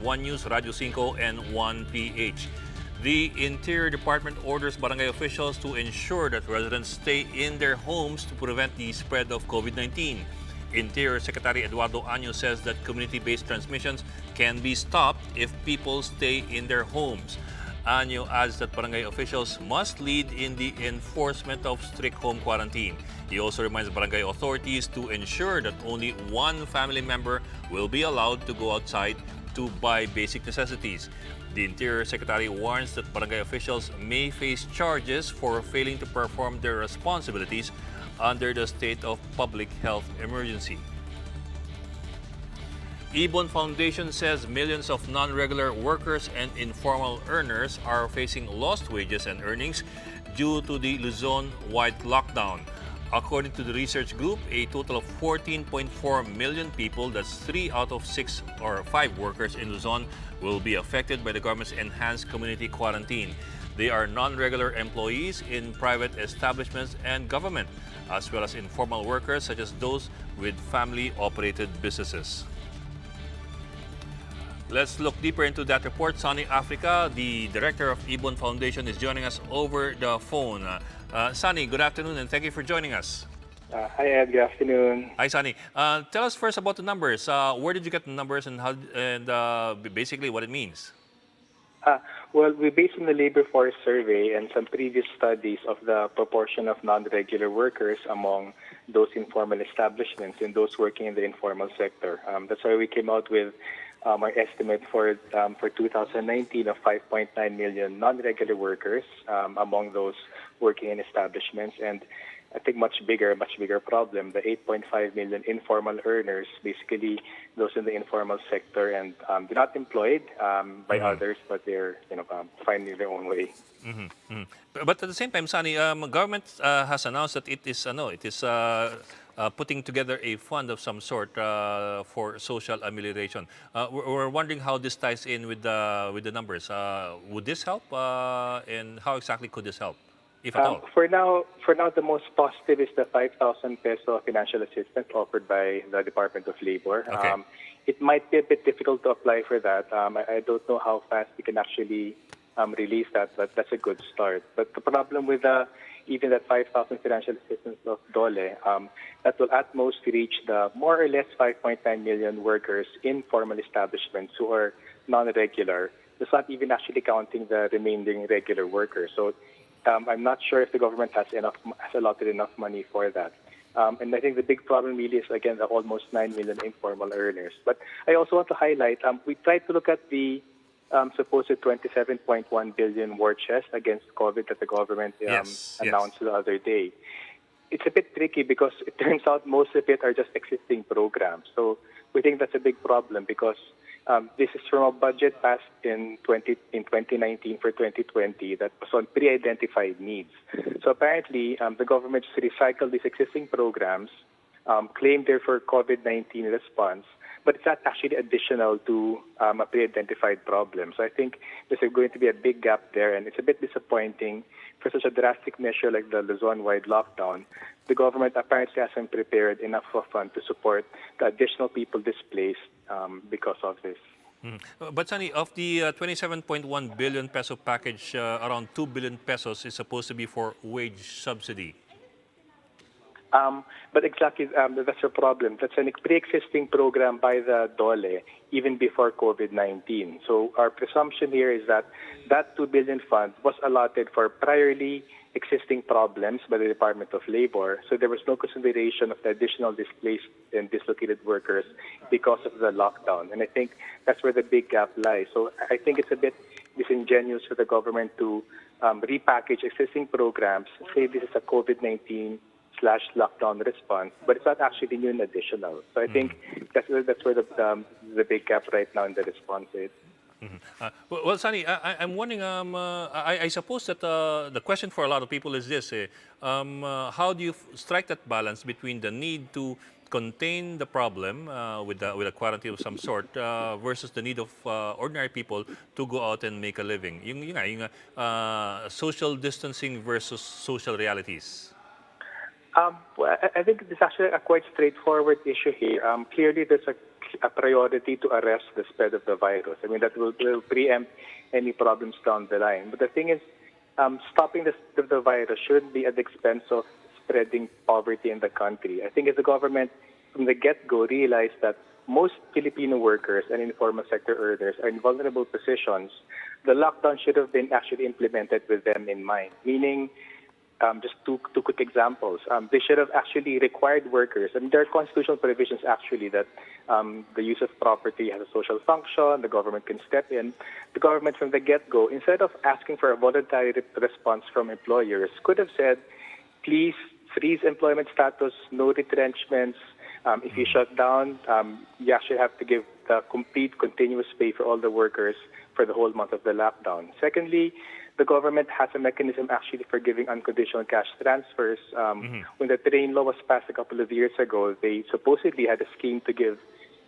One News, Radio 5, and 1PH. The Interior Department orders barangay officials to ensure that residents stay in their homes to prevent the spread of COVID-19. Interior Secretary Eduardo Año says that community-based transmissions can be stopped if people stay in their homes. Año adds that barangay officials must lead in the enforcement of strict home quarantine. He also reminds barangay authorities to ensure that only one family member will be allowed to go outside to buy basic necessities. The Interior Secretary warns that barangay officials may face charges for failing to perform their responsibilities under the state of public health emergency. IBON Foundation says millions of non-regular workers and informal earners are facing lost wages and earnings due to the Luzon-wide lockdown. According to the research group, a total of 14.4 million people, that's 3 out of 6 or 5 workers in Luzon, will be affected by the government's enhanced community quarantine. They are non-regular employees in private establishments and government, as well as informal workers such as those with family-operated businesses. Let's look deeper into that report. Sunny Africa, the director of IBON Foundation, is joining us over the phone. Sunny, good afternoon and thank you for joining us. Hi Ed, good afternoon. Hi Sunny. Tell us first about the numbers. Where did you get the numbers and basically what it means? Well, we based on the labor force survey and some previous studies of the proportion of non-regular workers among those informal establishments and those working in the informal sector. That's why we came out with our estimate for 2019 of 5.9 million non-regular workers among those working in establishments, and I think much bigger problem, the 8.5 million informal earners, basically those in the informal sector and they're not employed by others, but they're finding their own way. But at the same time, Sunny, government has announced that it is putting together a fund of some sort for social amelioration. We're wondering how this ties in with the numbers. Would this help, and how exactly could this help, if at all? For now, the most positive is the 5,000 peso financial assistance offered by the Department of Labor. Okay. It might be a bit difficult to apply for that. I don't know how fast we can actually release that, but that's a good start. But the problem with even that 5,000 financial assistance of DOLE, that will at most reach the more or less 5.9 million workers in formal establishments who are non-regular. It's not even actually counting the remaining regular workers. So I'm not sure if the government has allotted enough money for that. And I think the big problem really is, again, the almost 9 million informal earners. But I also want to highlight, we tried to look at the supposed 27.1 billion war chest against COVID that the government announced the other day. It's a bit tricky because it turns out most of it are just existing programs. So we think that's a big problem because this is from a budget passed in 2019 for 2020 that was on pre-identified needs. So apparently, the government just recycled these existing programs, claimed they're for COVID-19 response, but it's not actually additional to a pre-identified problem. So I think there's going to be a big gap there, and it's a bit disappointing for such a drastic measure like the Luzon-wide lockdown. The government apparently hasn't prepared enough of a fund to support the additional people displaced because of this. But Sunny, of the 27.1 billion peso package, around 2 billion pesos is supposed to be for wage subsidy. But exactly, that's a problem. That's a pre-existing program by the DOLE even before COVID-19. So our presumption here is that that 2 billion fund was allotted for priorly existing problems by the Department of Labor. So there was no consideration of the additional displaced and dislocated workers because of the lockdown. And I think that's where the big gap lies. So I think it's a bit disingenuous for the government to repackage existing programs, say this is a COVID-19/lockdown response, but it's not actually new and additional. So I think that's where the big gap right now in the response is. Well, Sunny, I'm wondering, I suppose that the question for a lot of people is this, how do you strike that balance between the need to contain the problem with a quarantine of some sort versus the need of ordinary people to go out and make a living? Yung social distancing versus social realities. Well, I think it's actually a quite straightforward issue here. Clearly, there's a a priority to arrest the spread of the virus. I mean, that will preempt any problems down the line. But the thing is, stopping the virus shouldn't be at the expense of spreading poverty in the country. I think if the government from the get-go realized that most Filipino workers and informal sector earners are in vulnerable positions, the lockdown should have been actually implemented with them in mind. Meaning, just two quick examples. They should have actually required workers, and there are constitutional provisions actually that the use of property has a social function, the government can step in. The government from the get-go, instead of asking for a voluntary response from employers, could have said, please freeze employment status, no retrenchments. If you shut down, you actually have to give the complete continuous pay for all the workers for the whole month of the lockdown. Secondly, the government has a mechanism actually for giving unconditional cash transfers. When the train law was passed a couple of years ago, they supposedly had a scheme to give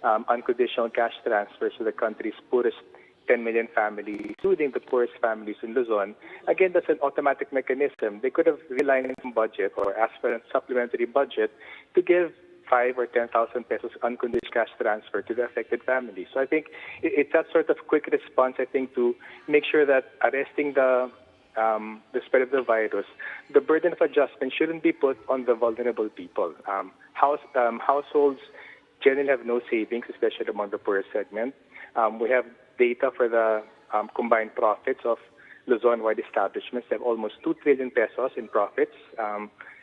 unconditional cash transfers to the country's poorest 10 million families, including the poorest families in Luzon. Again, that's an automatic mechanism. They could have relied on budget or asked for a supplementary budget to give 5 or 10,000 pesos unconditional cash transfer to the affected families. So I think it's that sort of quick response, I think, to make sure that arresting the spread of the virus, the burden of adjustment shouldn't be put on the vulnerable people. Households generally have no savings, especially among the poorest segment. We have data for the combined profits of Luzon-wide establishments. They have almost 2 trillion pesos in profits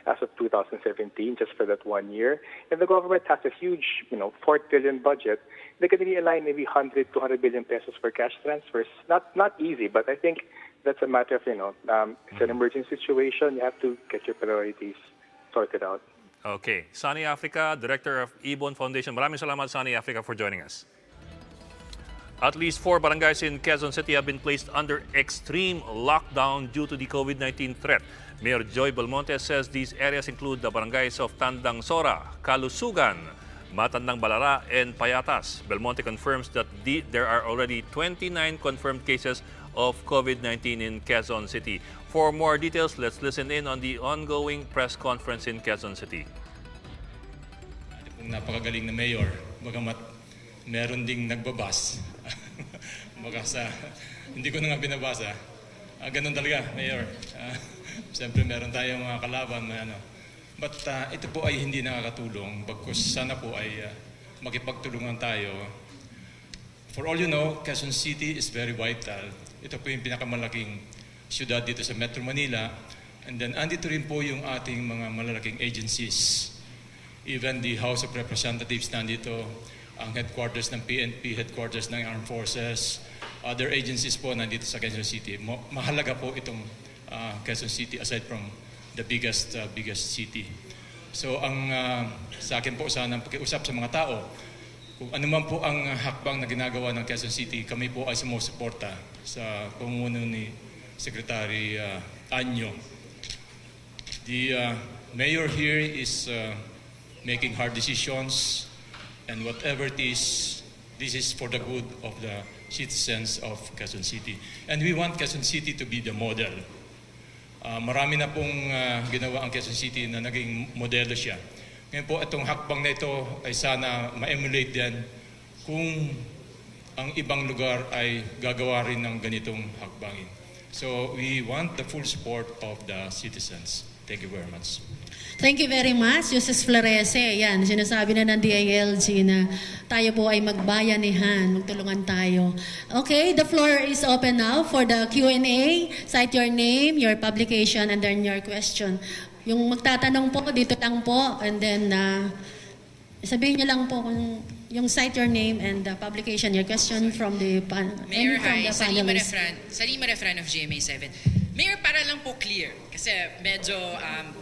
as of 2017, just for that 1 year. And the government has a huge, 4 trillion budget. They can really align maybe 100, 200 billion pesos for cash transfers. Not easy, but I think that's a matter of, it's an emergency situation. You have to get your priorities sorted out. Okay. Sunny Africa, Director of IBON Foundation. Maraming salamat, Sunny Africa, for joining us. At least 4 barangays in Quezon City have been placed under extreme lockdown due to the COVID-19 threat. Mayor Joy Belmonte says these areas include the barangays of Tandang Sora, Kalusugan, Matandang Balara, and Payatas. Belmonte confirms that there are already 29 confirmed cases of COVID-19 in Quezon City. For more details, let's listen in on the ongoing press conference in Quezon City. Napakagaling na mayor, bagamat meron ding nagbabas. Baka hindi ko na nga binabasa. Ganun talaga, Mayor. Siyempre meron tayong mga kalaban na But ito po ay hindi nakakatulong. Bagkus sana po ay makipagtulungan tayo. For all you know, Quezon City is very vital. Ito po yung pinakamalaking syudad dito sa Metro Manila. And then andito rin po yung ating mga malalaking agencies. Even the House of Representatives nandito, ang headquarters ng PNP, headquarters ng Armed Forces, other agencies po nandito sa Quezon City. Mahalaga po itong Quezon City aside from the biggest city. So ang sa akin po sana pakiusap sa mga tao, kung ano man po ang hakbang na ginagawa ng Quezon City, kami po ay sumusuporta sa pamumuno ni Secretary Anyo. The mayor here is making hard decisions. And whatever it is, this is for the good of the citizens of Quezon City. And we want Quezon City to be the model. Marami na pong ginawa ang Quezon City na naging modelo siya. Ngayon po, itong hakbang na ito ay sana ma-emulate din kung ang ibang lugar ay gagawa rin ng ganitong hakbangin. So we want the full support of the citizens. Thank you very much. Thank you very much, Justice Florese. Yan, sinasabi na ng DILG na tayo po ay magbayanihan, magtulungan tayo. Okay, the floor is open now for the Q&A. Cite your name, your publication, and then your question. Yung magtatanong po, dito lang po, and then sabihin niyo lang po kung yung cite your name and the publication, your question from the Mayor, hi. Salima panelists. Refran of GMA7. Mayor, para lang po clear, kasi medyo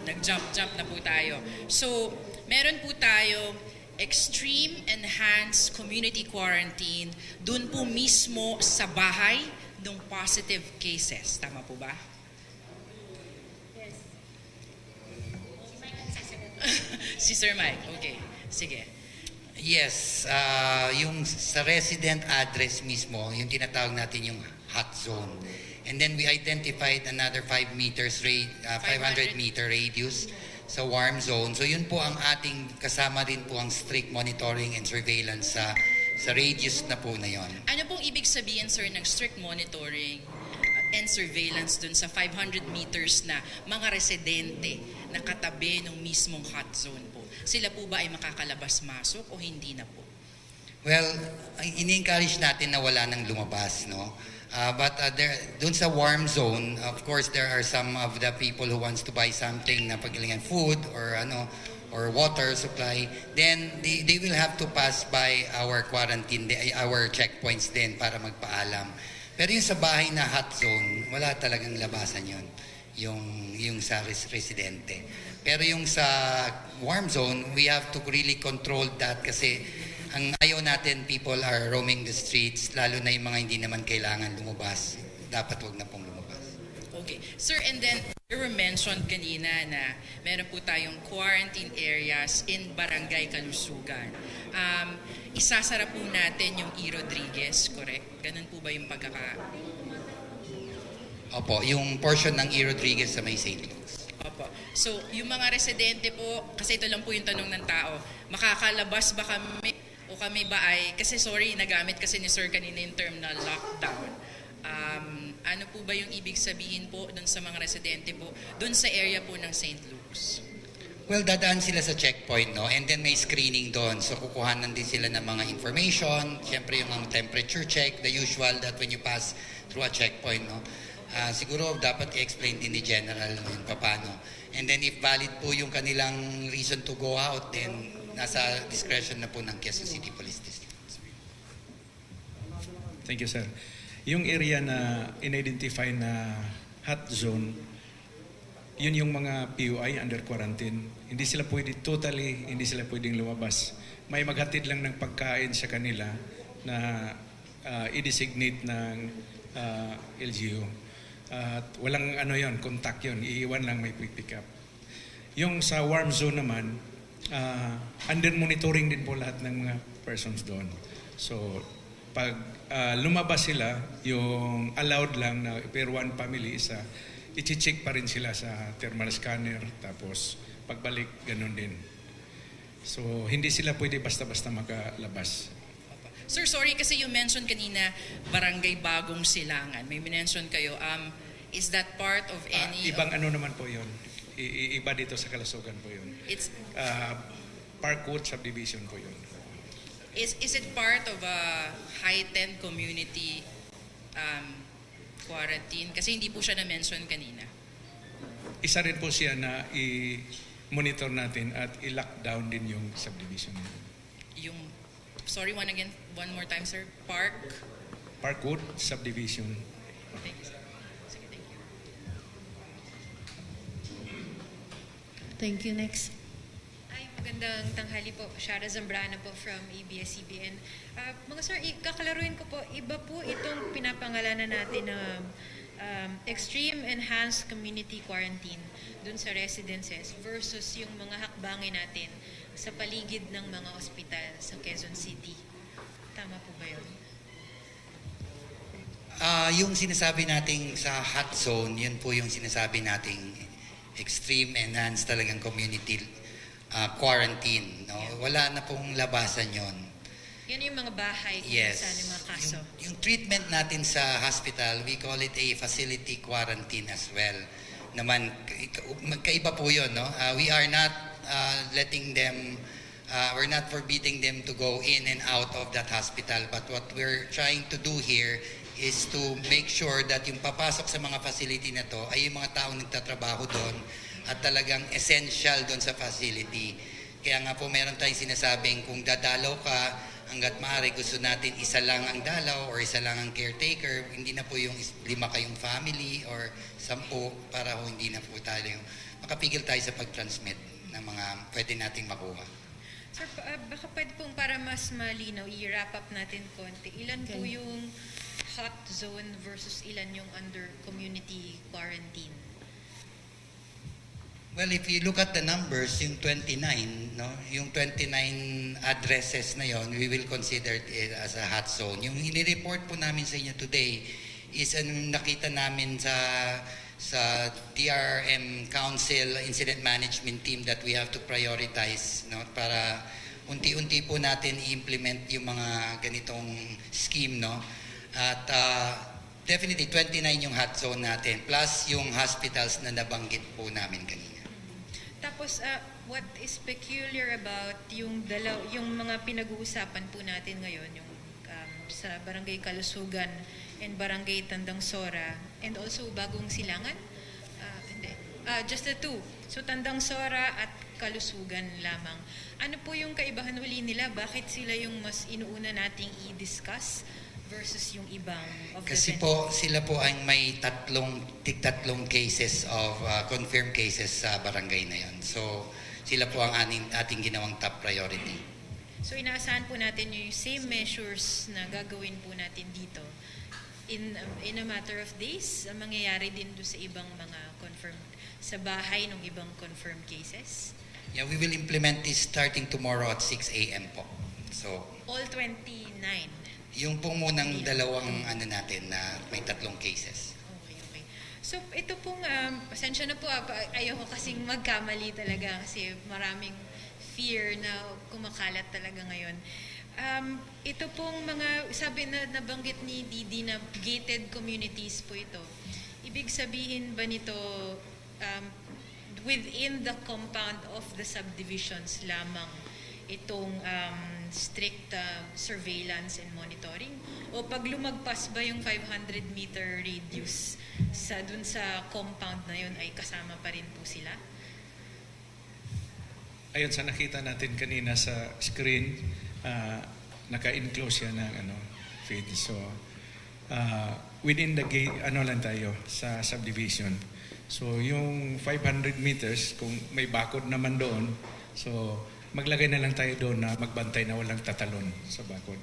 nag-jump na po tayo. So, meron po tayo extreme enhanced community quarantine dun po mismo sa bahay ng positive cases. Tama po ba? Yes. Si Sir Mike, okay. Sige. Yes, yung sa resident address mismo, yung tinatawag natin yung hot zone. And then we identified another 500 meter radius sa warm zone. So yun po ang ating kasama din po ang strict monitoring and surveillance sa Sa radius na po na yon. Ano pong ibig sabihin, sir, ng strict monitoring and surveillance dun sa 500 meters na mga residente na katabi ng mismong hot zone po? Sila po ba ay makakalabas-masok o hindi na po? Well, ini-encourage natin na wala nang lumabas, no? But dun sa warm zone, of course, there are some of the people who wants to buy something na paggalingan food or water supply, then they will have to pass by our quarantine, our checkpoints din para magpaalam. Pero yung sa bahay na hot zone, wala talagang labasan yon, yung sa residente. Pero yung sa warm zone, we have to really control that kasi ang ayaw natin, people are roaming the streets, lalo na yung mga hindi naman kailangan lumabas. Dapat wag na pong lumabas. Okay. Sir, and then you were mentioned kanina na meron po tayong quarantine areas in Barangay Kalusugan. Isasara po natin yung E. Rodriguez, correct? Ganun po ba yung Opo, yung portion ng E. Rodriguez sa may St. Luke's. Opo. So, yung mga residente po, kasi ito lang po yung tanong ng tao, makakalabas ba kami o kami ba ay, kasi sorry, nagamit kasi ni Sir kanina yung term na lockdown. Ano po ba yung ibig sabihin po dun sa mga residente po, dun sa area po ng St. Luke's? Well, dadaan sila sa checkpoint, no? And then may screening doon. So, kukuhanan din sila ng mga information. Siyempre, yung temperature check, the usual that when you pass through a checkpoint, no? Siguro, dapat i-explain din ni General yung paano. And then, if valid po yung kanilang reason to go out, then nasa discretion na po ng Quezon City Police District. Thank you, sir. Yung area na in-identify na hot zone, yun yung mga PUI under quarantine. Hindi sila pwedeng lumabas. May maghatid lang ng pagkain sa kanila na i-designate ng LGU. At walang contact yun. Iiwan lang, may pick up. Yung sa warm zone naman, under monitoring din po lahat ng mga persons doon. So, pag lumabas sila, yung allowed lang na per one family isa, i-check pa rin sila sa thermal scanner, tapos pagbalik, ganun din. So, hindi sila pwede basta-basta makalabas. Sir, sorry kasi you mentioned kanina Barangay Bagong Silangan. May mention kayo. Is that part of any... Ibang naman po yun. Iba dito sa Kalusugan po yun. It's... Parkwood subdivision po yun. Is it part of a heightened community quarantine? Kasi hindi po siya na-mention kanina. Isa rin po siya na i-monitor natin at i-lockdown din yung subdivision. Yung, sorry, one more time, sir. Parkwood subdivision. Thank you, sir. Sige, thank you. Thank you. Next. Magandang tanghali po. Shara Zambrana po from ABS-CBN. Mga sir, kakalaruin ko po, iba po itong pinapangalanan natin na extreme enhanced community quarantine dun sa residences versus yung mga hakbangin natin sa paligid ng mga ospital sa Quezon City. Tama po ba yun? Yung sinasabi nating sa hot zone, yun po yung sinasabi nating extreme enhanced talagang community quarantine. No? Wala na pong labasan yon. Yan yung mga bahay kung yes. saan yung mga kaso. Yung treatment natin sa hospital, we call it a facility quarantine as well. Naman, magkaiba po yun. No? We are not letting them, we're not forbidding them to go in and out of that hospital. But what we're trying to do here is to make sure that yung papasok sa mga facility na to ay yung mga taong nagtatrabaho doon at talagang essential doon sa facility. Kaya nga po meron tayong sinasabing kung dadalaw ka, hanggat maaari gusto natin isa lang ang dalaw or isa lang ang caretaker, hindi na po yung 5 kayong family or 10 para hindi na po tayo makapigil tayo sa pag-transmit ng mga pwede nating makuha. Sir, baka pwede pong para mas malinaw, i-wrap up natin konti. Ilan po yung hot zone versus ilan yung under community quarantine? Well, if you look at the numbers, yung 29, no, yung 29 addresses na yon, we will consider it as a hot zone. Yung inireport po namin sa inyo today is nakita namin sa DRM Council Incident Management Team that we have to prioritize, no, para unti-unti po natin i-implement yung mga ganitong scheme, no? At definitely 29 yung hot zone natin plus yung hospitals na nabanggit po namin kanina. Tapos, what is peculiar about yung mga pinag-uusapan po natin ngayon, yung sa Barangay Kalusugan and Barangay Tandang Sora, and also Bagong Silangan? Hindi. Just the two. So, Tandang Sora at Kalusugan lamang. Ano po yung kaibahan uli nila? Bakit sila yung mas inuuna nating i-discuss versus yung ibang of the Kasi po, sila po ay may tatlong cases of confirmed cases sa barangay na yon. So, sila po ang ating ginawang top priority. So, inaasahan po natin yung same measures na gagawin po natin dito. In a matter of days, mangyayari din doon sa ibang mga confirmed, sa bahay ng ibang confirmed cases. Yeah, we will implement this starting tomorrow at 6 a.m. po. So, All 29. yung pong munang dalawang natin na may tatlong cases. Okay. So, ito pong, pasensya na po, ayoko kasing magkamali talaga kasi maraming fear na kumakalat talaga ngayon. Ito pong mga, sabi na nabanggit ni Didi na gated communities po ito. Ibig sabihin ba nito, within the compound of the subdivisions lamang itong strict surveillance and monitoring? O pag lumagpas ba yung 500-meter radius dun sa compound na yun ay kasama pa rin po sila? Ayon sa nakita natin kanina sa screen, naka-enclose yan ng feed. So, within the gate, lang tayo sa subdivision. So, yung 500 meters, kung may bakod naman doon, so, maglagay na lang tayo doon na magbantay na walang tatalon sa bakod.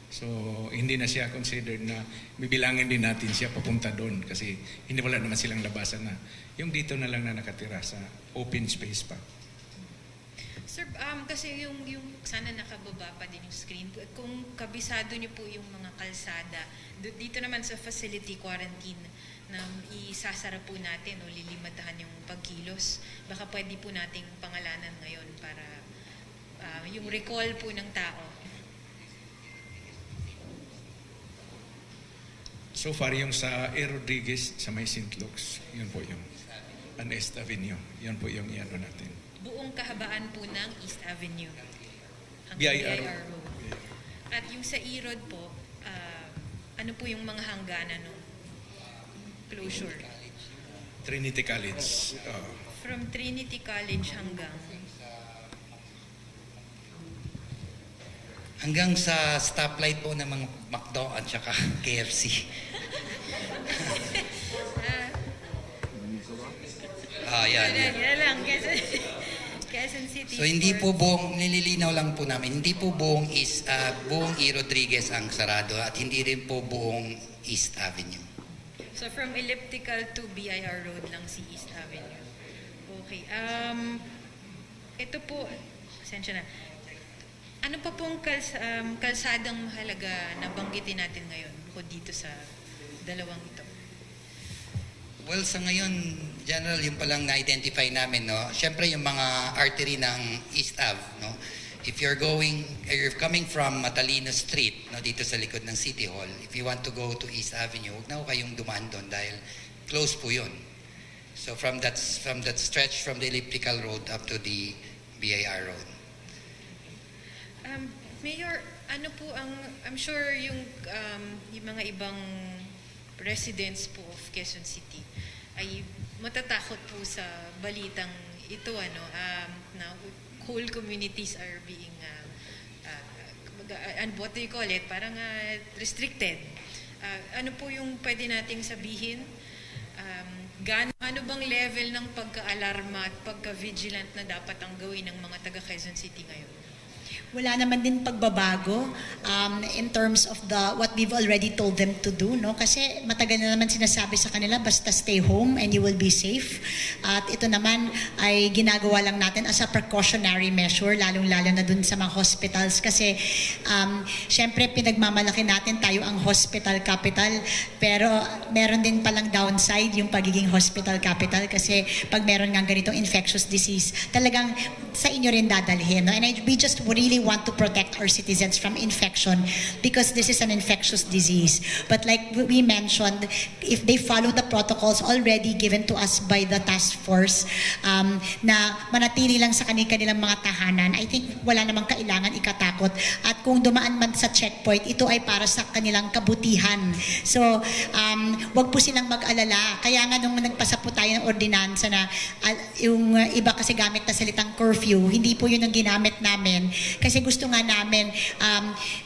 So, hindi na siya considered na bibilangin din natin siya papunta doon kasi hindi wala naman silang labasan na. Yung dito na lang na nakatira sa open space pa. Sir, kasi yung sana nakababa pa din yung screen. Kung kabisado niyo po yung mga kalsada, dito naman sa facility quarantine na isasara po natin o lilimatahan yung pagkilos, baka pwede po nating pangalanan ngayon para yung recall po ng tao. So far, yung sa A. Rodriguez, sa may St. Luke's, yun po yung East Avenue. Yun po yung iano natin. Buong kahabaan po ng East Avenue. BIR Road. At yung sa E-Road po, ano po yung mga hangganan ng closure? Trinity College. From Trinity College Hanggang sa stoplight po ng mga McDo at saka KFC. Yan. Yan lang. Quezon City. So hindi po buong, nililinaw lang po namin, hindi po buong buong E. Rodriguez ang sarado at hindi rin po buong East Avenue. So from Elliptical to BIR Road lang si East Avenue. Okay. Ito po, pasensya na. Ano pa pong kalsadang mahalaga na banggitin natin ngayon bukod dito sa dalawang ito? Well, sa ngayon, General, yung palang na-identify namin, no? Siyempre yung mga artery ng East Ave, no? If you're coming from Matalino Street, no, dito sa likod ng City Hall, if you want to go to East Avenue, huwag na kayong dumaan doon dahil close po yun. So from that stretch from the Elliptical Road up to the BIR Road. Mayor, ano po I'm sure yung mga ibang residents po of Quezon City ay matatakot po sa balitang ito, na whole communities are being, what do you call it, parang restricted. Ano po yung pwede nating sabihin? Ano bang level ng pagka-alarma at pagka-vigilant na dapat ang gawin ng mga taga Quezon City ngayon? Wala naman din pagbabago in terms of what we've already told them to do, no? Kasi matagal na naman sinasabi sa kanila, basta stay home and you will be safe. At ito naman ay ginagawa lang natin as a precautionary measure, lalong-lalo na dun sa mga hospitals. Kasi syempre pinagmamalaki natin tayo ang hospital capital, pero meron din palang downside yung pagiging hospital capital kasi pag meron nga ganitong infectious disease, talagang sa inyo rin dadalhin, no? And we just really really want to protect our citizens from infection because this is an infectious disease. But like we mentioned, if they follow the protocols already given to us by the task force, na manatili lang sa kanilang mga tahanan, I think wala namang kailangan ikatakot. At kung dumaan man sa checkpoint, ito ay para sa kanilang kabutihan. So, wag po silang mag-alala. Kaya nga nung nagpasa po tayo ng ordinansa na yung iba kasi gamit na salitang curfew, hindi po yun ang ginamit namin. Kasi gusto nga namin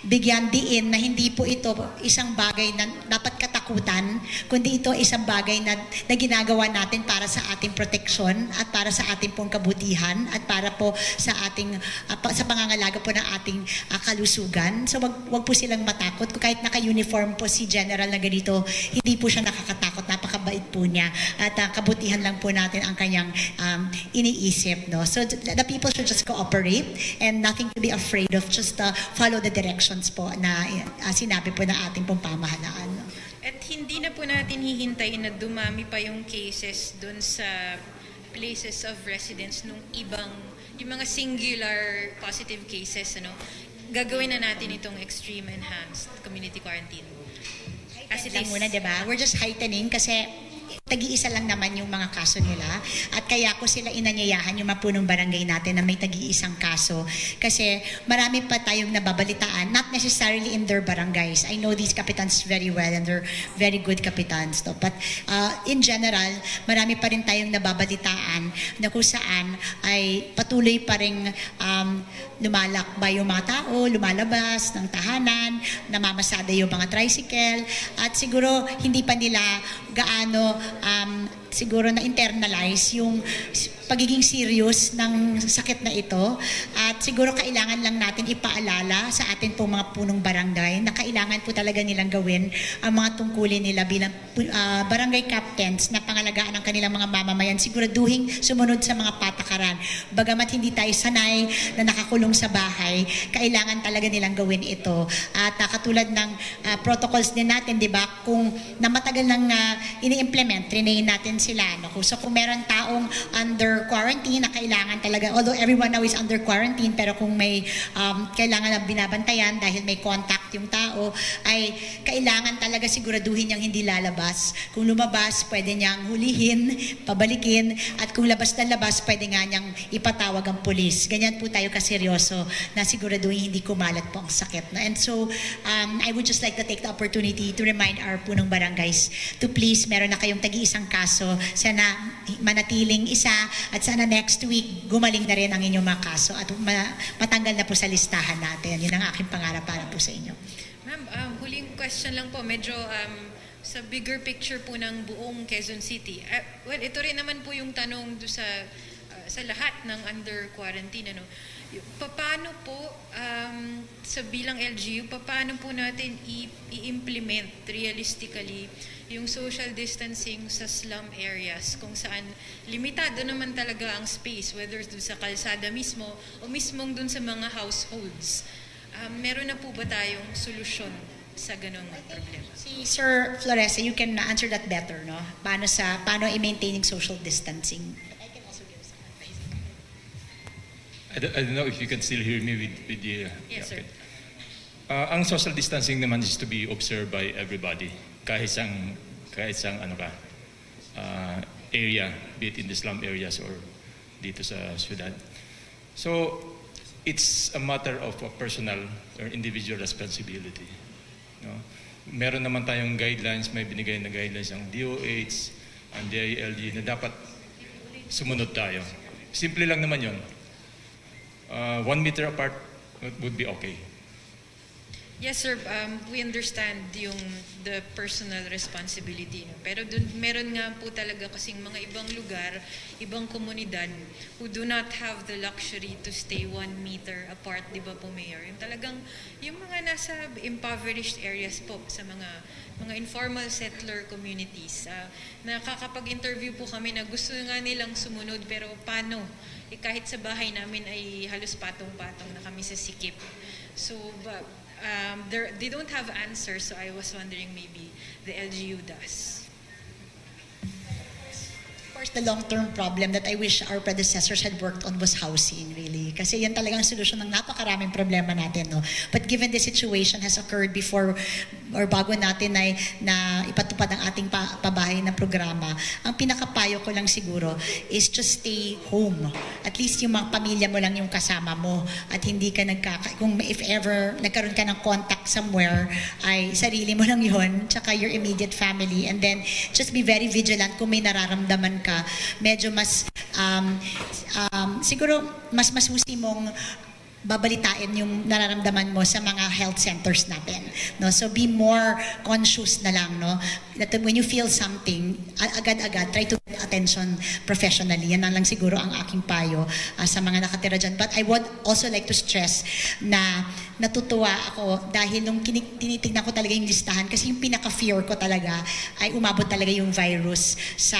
bigyan diin na hindi po ito isang bagay na dapat katakutan, kundi ito isang bagay na ginagawa natin para sa ating proteksyon at para sa ating pong kabutihan at para po sa ating sa pangangalaga po ng ating kalusugan. So wag po silang matakot. Kahit naka-uniform po si General na ganito, hindi po siya nakakatakot. Napakabait po niya. At kabutihan lang po natin ang kanyang iniisip. No? So the people should just cooperate and nothing to be afraid of. Just follow the directions po na sinabi po ng ating pong pamahalaan. No? At hindi na po natin hihintayin na dumami pa yung cases dun sa places of residence nung yung mga singular positive cases, ano, gagawin na natin itong extreme enhanced community quarantine. As it Lang is. muna, diba? We're just heightening kasi tagi-isa lang naman yung mga kaso nila at kaya ko sila inanyayahan yung mapunong barangay natin na may tagi-isang kaso kasi marami pa tayong nababalitaan, not necessarily in their barangays. I know these kapitans very well and they're very good kapitans, no? But in general, marami pa rin tayong nababalitaan na kung saan ay patuloy pa rin lumalakbay yung mga tao, lumalabas ng tahanan, namamasada yung mga tricycle at siguro hindi pa nila gaano siguro na internalize yung pagiging serious ng sakit na ito at siguro kailangan lang natin ipaalala sa atin pong mga punong barangay na kailangan po talaga nilang gawin ang mga tungkulin nila bilang barangay captains na pangalagaan ng kanilang mga mamamayan, siguraduhin sumunod sa mga patakaran. Bagamat hindi tayo sanay na nakakulong sa bahay, kailangan talaga nilang gawin ito. At katulad ng protocols din natin, di ba, kung na matagal nang ini-implement, trinain natin sila. No? So kung meron taong under quarantine na kailangan talaga, although everyone now is under quarantine, pero kung may kailangan na binabantayan dahil may contact yung tao, ay kailangan talaga siguraduhin niyang hindi lalabas. Kung lumabas, pwede niyang hulihin, pabalikin, at kung labas na labas, pwede nga niyang ipatawag ang pulis. Ganyan po tayo kaseryoso na siguraduhin hindi kumalat po ang sakit. No? And so, I would just like to take the opportunity to remind our punong barangays to please, meron na kayong tagi-isang kaso, sana manatiling isa at sana next week gumaling na rin ang inyong mga kaso at matanggal na po sa listahan natin. Yun ang aking pangarap para po sa inyo. Ma'am, huling question lang po, medyo sa bigger picture po ng buong Quezon City. Well, ito rin naman po yung tanong do sa lahat ng under quarantine. Ano? Paano po sa bilang LGU, paano po natin i-implement realistically yung social distancing sa slum areas kung saan limitado naman talaga ang space, whether dun sa kalsada mismo o mismong dun sa mga households. Meron na po ba tayong solusyon sa ganong problema? Si Sir Floresa, you can answer that better, no? Paano i-maintaining social distancing? I don't know if you can still hear me with the... Yes, sir. Ang social distancing naman is to be observed by everybody. Kahit sang area, be it in the slum areas or dito sa syudad. So, it's a matter of a personal or individual responsibility. No? Meron naman tayong guidelines, may binigay na guidelines ang DOH, ang DILG na dapat sumunod tayo. Simple lang naman yun. 1 meter apart would be okay. Yes, sir. We understand the personal responsibility. No? Pero meron nga po talaga kasing mga ibang lugar, ibang komunidad who do not have the luxury to stay 1 meter apart, di ba po, Mayor? Yung talagang, yung mga nasa impoverished areas po, sa mga informal settler communities. Nakakapag-interview po kami na gusto nga nilang sumunod, pero paano? Kahit sa bahay namin ay halos patong-patong na kami sa sikip. So, they don't have answers, so I was wondering maybe the LGU does. Of course, the long-term problem that I wish our predecessors had worked on was housing, really. actually. Kasi yan talagang solusyon ng napakaraming problema natin. No? But given the situation has occurred before or bago natin na ipatupad ang ating pabahay na programa, ang pinakapayo ko lang siguro is just stay home. At least yung mga pamilya mo lang yung kasama mo at hindi ka kung if ever nagkaroon ka ng contact somewhere, ay sarili mo lang yun, tsaka your immediate family. And then just be very vigilant kung may nararamdaman ka. Medyo mas siguro mas masusi mong babalitain yung nararamdaman mo sa mga health centers natin, no? So be more conscious na lang, no? That when you feel something, agad-agad try to get attention professionally. Yan lang siguro ang aking payo sa mga nakatira dyan. But I would also like to stress na natutuwa ako dahil nung tinitignan ko talaga yung listahan, kasi yung pinaka-fear ko talaga ay umabot talaga yung virus sa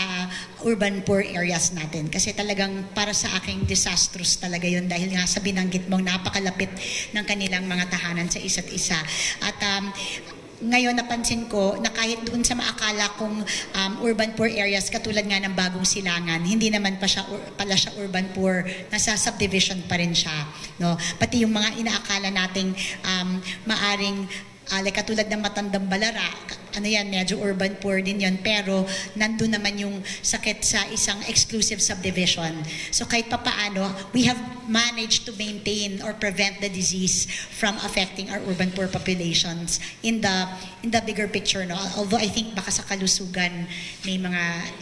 urban poor areas natin. Kasi talagang para sa aking disastrous talaga yun dahil nga sa binanggit mong napakalapit ng kanilang mga tahanan sa isa't isa. At ngayon napansin ko na kahit doon sa maakala kong urban poor areas katulad nga ng Bagong Silangan, hindi naman pala siya urban poor, nasa subdivision pa rin siya, no? Pati yung mga inaakala nating maaring like katulad ng Matandang Balara, ano yan, medyo urban poor din yon, pero nandun naman yung sakit sa isang exclusive subdivision. So kahit papaano, we have managed to maintain or prevent the disease from affecting our urban poor populations in the bigger picture, no? Although I think baka sa Kalusugan may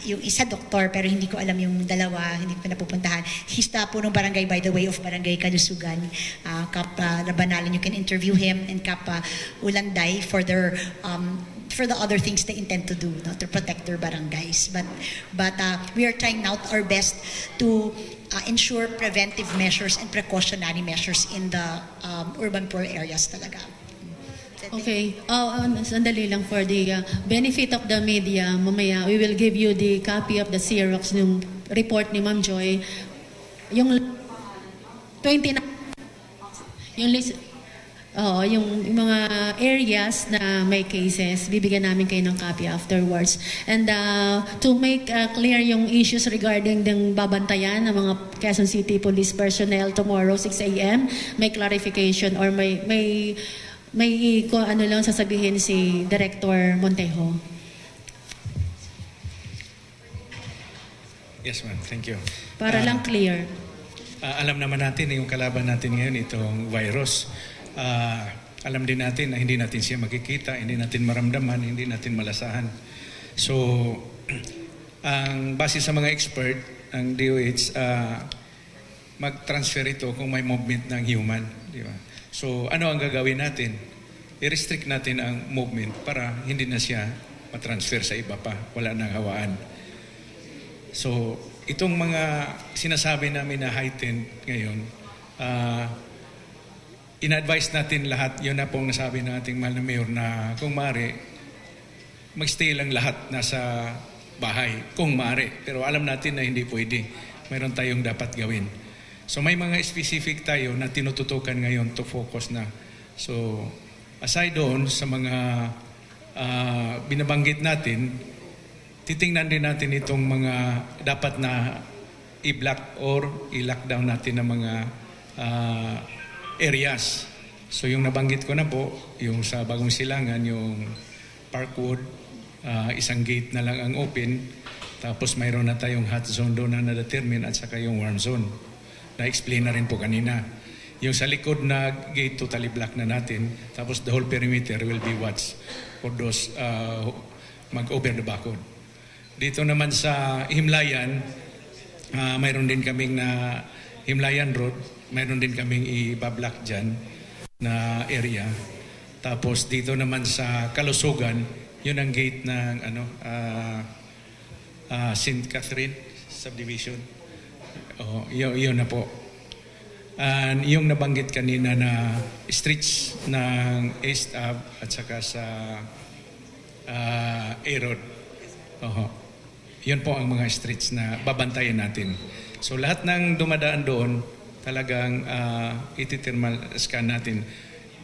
yung isa doktor pero hindi ko alam yung dalawa, hindi ko napupuntahan. He's the punong barangay, by the way, of Barangay Kalusugan. Kap Rabanalan, you can interview him, and Kap Ulanday for the other things they intend to do, no, to protect their barangays. But we are trying now our best to ensure preventive measures and precautionary measures in the urban poor areas talaga. Okay. Sandali lang for the benefit of the media. Mamaya, we will give you the copy of the Xerox ng report ni Ma'am Joy. Yung 29, yung list, yung mga areas na may cases, bibigyan namin kayo ng copy afterwards. And to make clear yung issues regarding ng babantayan ng mga Quezon City Police personnel tomorrow 6 a.m., may clarification or may ano lang sasabihin si Director Montejo. Yes, ma'am. Thank you. Para lang clear. Alam naman natin yung kalaban natin ngayon, itong virus. Alam din natin na hindi natin siya makikita, hindi natin maramdaman, hindi natin malasahan. So, ang base sa mga expert, ang DOH, mag-transfer ito kung may movement ng human. Di ba? So, ano ang gagawin natin? I-restrict natin ang movement para hindi na siya matransfer sa iba pa. Wala nang hawaan. So, itong mga sinasabi namin na heightened ngayon, in-advise natin lahat, yun na pong nasabi ng ating mahal na mayor na kung maaari, magstay lang lahat nasa bahay, kung maaari. Pero alam natin na hindi pwede. Mayroon tayong dapat gawin. So may mga specific tayo na tinututukan ngayon to focus na. So aside doon sa mga binabanggit natin, titingnan din natin itong mga dapat na i-block or i-lockdown natin ng mga areas. So yung nabanggit ko na po, yung sa Bagong Silangan, yung Parkwood, isang gate na lang ang open, tapos mayroon na tayong hot zone doon na na-determine at saka yung warm zone. Na-explain na rin po kanina. Yung sa likod na gate, totally black na natin. Tapos the whole perimeter will be watched for those mag-over the backhood. Dito naman sa Himlayan, mayroon din kaming na Himlayan Road, mayroon din kaming i-block dyan na area. Tapos dito naman sa Kalusugan, yun ang gate ng St. Catherine Subdivision. Yun na po. And yung nabanggit kanina na streets ng East Ave at saka sa A-Road. Yun po ang mga streets na babantayan natin. So lahat ng dumadaan doon, talagang ititirmal scan natin.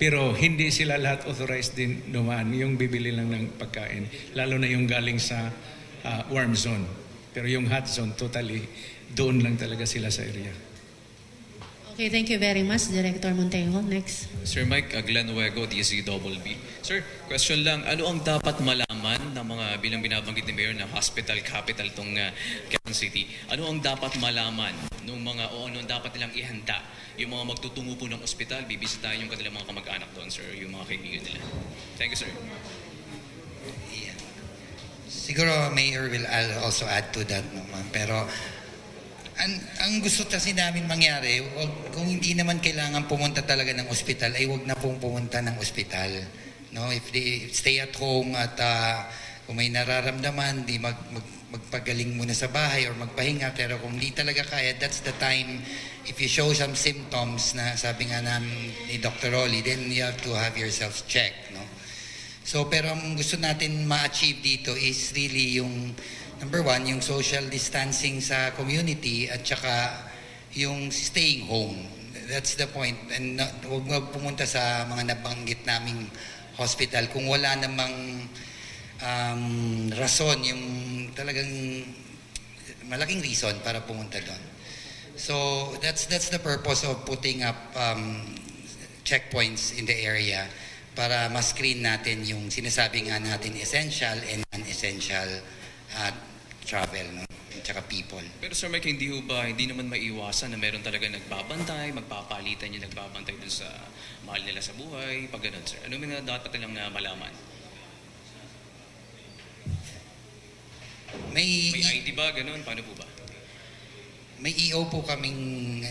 Pero hindi sila lahat authorized din dumaan. Yung bibili lang ng pagkain. Lalo na yung galing sa warm zone. Pero yung hot zone, totally, doon lang talaga sila sa area. Okay, thank you very much, Director Montejo. Next. Sir Mike, Glenn Wego, DSCBB. Sir, question lang, ano ang dapat malaman ng mga bilang binabanggit ni Mayor na hospital capital tong Quezon City? Ano ang dapat malaman ng mga o ano ang dapat nilang ihanda? Yung mga magtutungo po ng ospital, bibisitahin yung kanilang mga kamag-anak doon, sir, yung mga kaibigan nila. Thank you, sir. Yeah. Siguro Mayor will also add to that naman. Pero ang gusto kasi namin mangyari, kung hindi naman kailangan pumunta talaga ng ospital, ay wag na pong pumunta ng ospital. No? If they stay at home at kung may nararamdaman, di magpagaling muna sa bahay or magpahinga. Pero kung hindi talaga kaya, that's the time. If you show some symptoms na sabi nga namin ni Dr. Rolly, then you have to have yourself checked. No? So, pero ang gusto natin ma-achieve dito is really yung number one, yung social distancing sa community at saka yung staying home. That's the point. And huwag pumunta sa mga nabanggit naming hospital kung wala namang rason, yung talagang malaking reason para pumunta doon. So that's the purpose of putting up checkpoints in the area para ma-screen natin yung sinasabi nga natin essential and non-essential travel, no? At saka people. Pero Sir Mike, hindi naman maiwasan na meron talaga nagbabantay, magpapalitan yung nagbabantay dun sa mahal nila sa buhay, pag ganun, sir. Ano mga dapat nilang malaman? May ID ba? Ganun? Paano po ba? May EO po kaming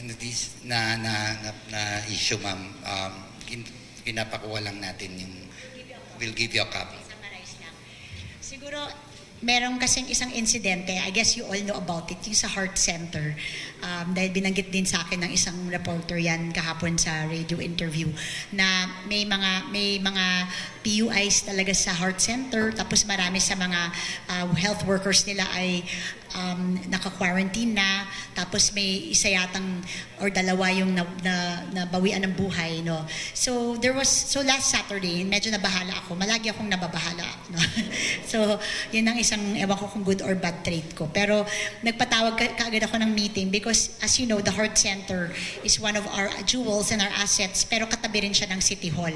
na issue, ma'am. Pinapakuha lang natin yung we'll give you a copy. Siguro, meron kasing isang insidente, I guess you all know about it, yung sa heart center. Dahil binanggit din sa akin ng isang reporter yan kahapon sa radio interview, na may mga PUIs talaga sa heart center, tapos marami sa mga health workers nila ay naka-quarantine na, tapos may isa yatang or dalawa yung nabawian ng buhay, no. So last Saturday, medyo nabahala ako. Malagi akong nababahala, no. So yun ang isang, ewan ko kung good or bad trait ko. Pero nagpatawag kaagad ako ng meeting because as you know, the heart center is one of our jewels and our assets, pero katabi rin siya ng City Hall,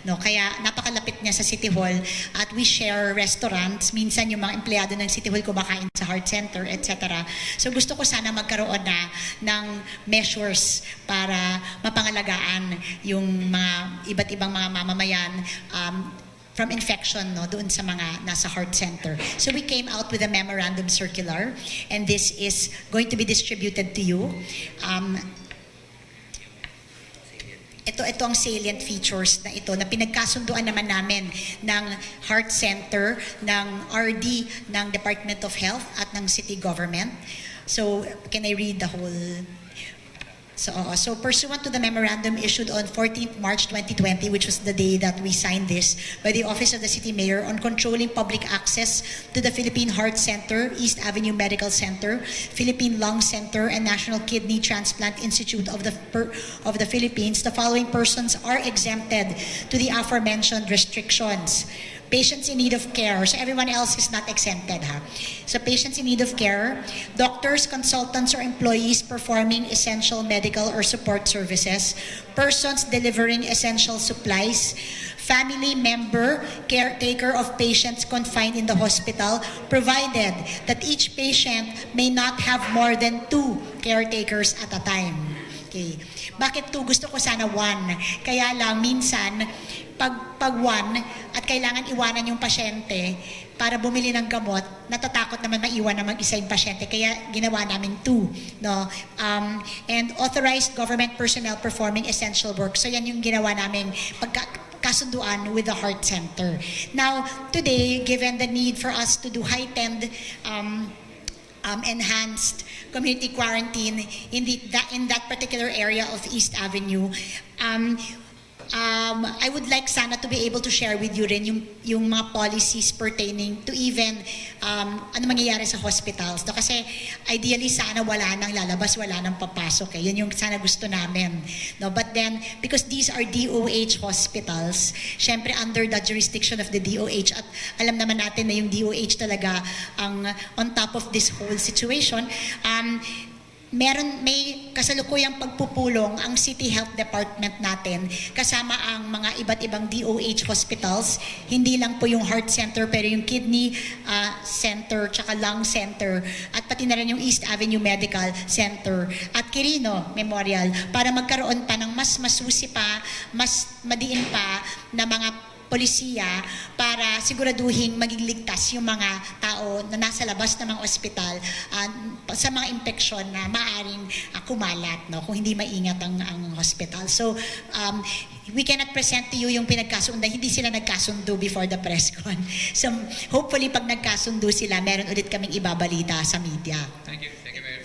no. Kaya napakalapit niya sa City Hall at we share restaurants. Minsan yung mga empleyado ng City Hall kumakain sa heart center, etc. So gusto ko sana magkaroon na ng measures para mapangalagaan yung mga iba't ibang mga mamamayan from infection, no, doon sa mga nasa heart center. So we came out with a memorandum circular, and this is going to be distributed to you. Ito ang salient features na ito na pinagkasunduan naman namin ng Heart Center, ng RD, ng Department of Health at ng City Government. So, can I read the whole? So pursuant to the memorandum issued on 14th March 2020, which was the day that we signed this, by the Office of the City Mayor on controlling public access to the Philippine Heart Center, East Avenue Medical Center, Philippine Lung Center, and National Kidney Transplant Institute of the Philippines, the following persons are exempted to the aforementioned restrictions. Patients in need of care. So everyone else is not exempted, ha? So patients in need of care, doctors, consultants, or employees performing essential medical or support services, persons delivering essential supplies, family member, caretaker of patients confined in the hospital, provided that each patient may not have more than 2 caretakers at a time. Okay. Bakit 2? Gusto ko sana 1. Kaya lang, minsan, pag 1 at kailangan iwanan yung pasyente para bumili ng gamot, natatakot naman maiwan na mag-isa yung pasyente. Kaya ginawa namin 2. No? And authorized government personnel performing essential work. So yan yung ginawa namin kasunduan with the Heart Center. Now, today, given the need for us to do heightened enhanced community quarantine in that particular area of East Avenue, I would like sana to be able to share with you rin yung mga policies pertaining to even ano mangyayari sa hospitals. No? Kasi ideally sana wala nang lalabas, wala nang papasok. Yun yung sana gusto namin. No? But then, because these are DOH hospitals, syempre under the jurisdiction of the DOH, at alam naman natin na yung DOH talaga ang on top of this whole situation, may kasalukuyang pagpupulong ang City Health Department natin kasama ang mga iba't ibang DOH hospitals, hindi lang po yung heart center pero yung kidney center tsaka lung center at pati na rin yung East Avenue Medical Center at Quirino Memorial para magkaroon pa ng mas masusi pa, mas madiin pa na mga polisiya para siguraduhin maging ligtas yung mga tao na nasa labas ng mga ospital sa mga impeksyon na maaaring kumalat, no, kung hindi maingat ang hospital. So, we cannot present to you yung pinagkasundo. Hindi sila nagkasundo before the press con. So, hopefully, pag nagkasundo sila, meron ulit kaming ibabalita sa media. Thank you. Thank you, Mayor.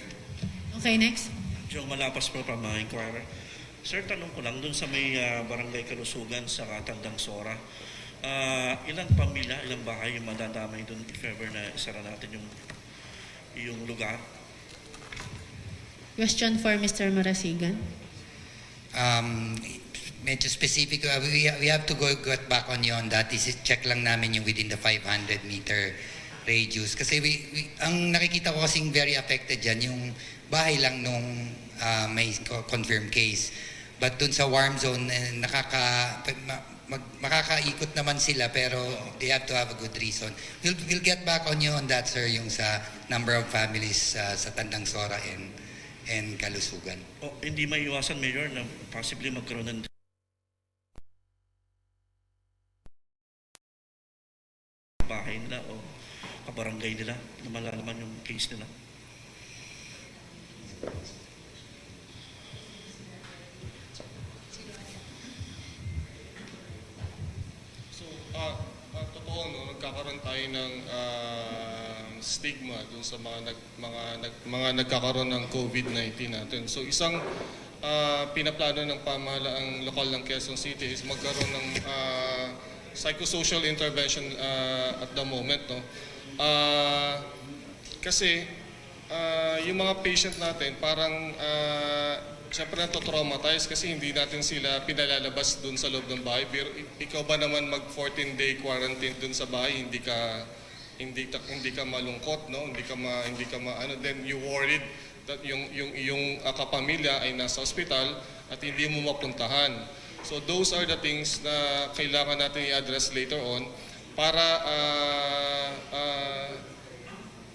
Okay, next. Joe Malapas po from mga inquirer. Sir, tanong ko lang, dun sa may barangay Kalusugan sa Tandang Sora, ilang pamilya, ilang bahay yung madadamay dun if ever na isara natin yung lugar? Question for Mr. Marasigan. Medyo specific, we have to get back on you on that. Check lang namin yung within the 500-meter radius. Kasi ang nakikita ko kasing very affected dyan, yung bahay lang nung may confirmed case. But dun sa warm zone, makakaikot naman sila pero they have to have a good reason. We'll get back on you on that, sir, yung sa number of families sa Tandang Sora and Kalusugan. Hindi may iwasan, Mayor, na possibly magkaroon ng bahay nila o kabarangay nila na malalaman yung case nila. Totoo, no, nagkakaroon tayo ng stigma dun sa mga nagkakaroon ng COVID-19 natin. So isang pinaplano ng pamahalaang lokal ng Quezon City is magkaroon ng psychosocial intervention at the moment, no. Kasi yung mga patient natin parang siyempre natotraumatize kasi hindi natin sila pinalalabas dun sa loob ng bahay. Pero ikaw ba naman mag 14-day quarantine dun sa bahay, hindi ka malungkot, no? Hindi ka then you worried that yung kapamilya ay nasa ospital at hindi mo mapuntahan. So those are the things na kailangan natin i-address later on para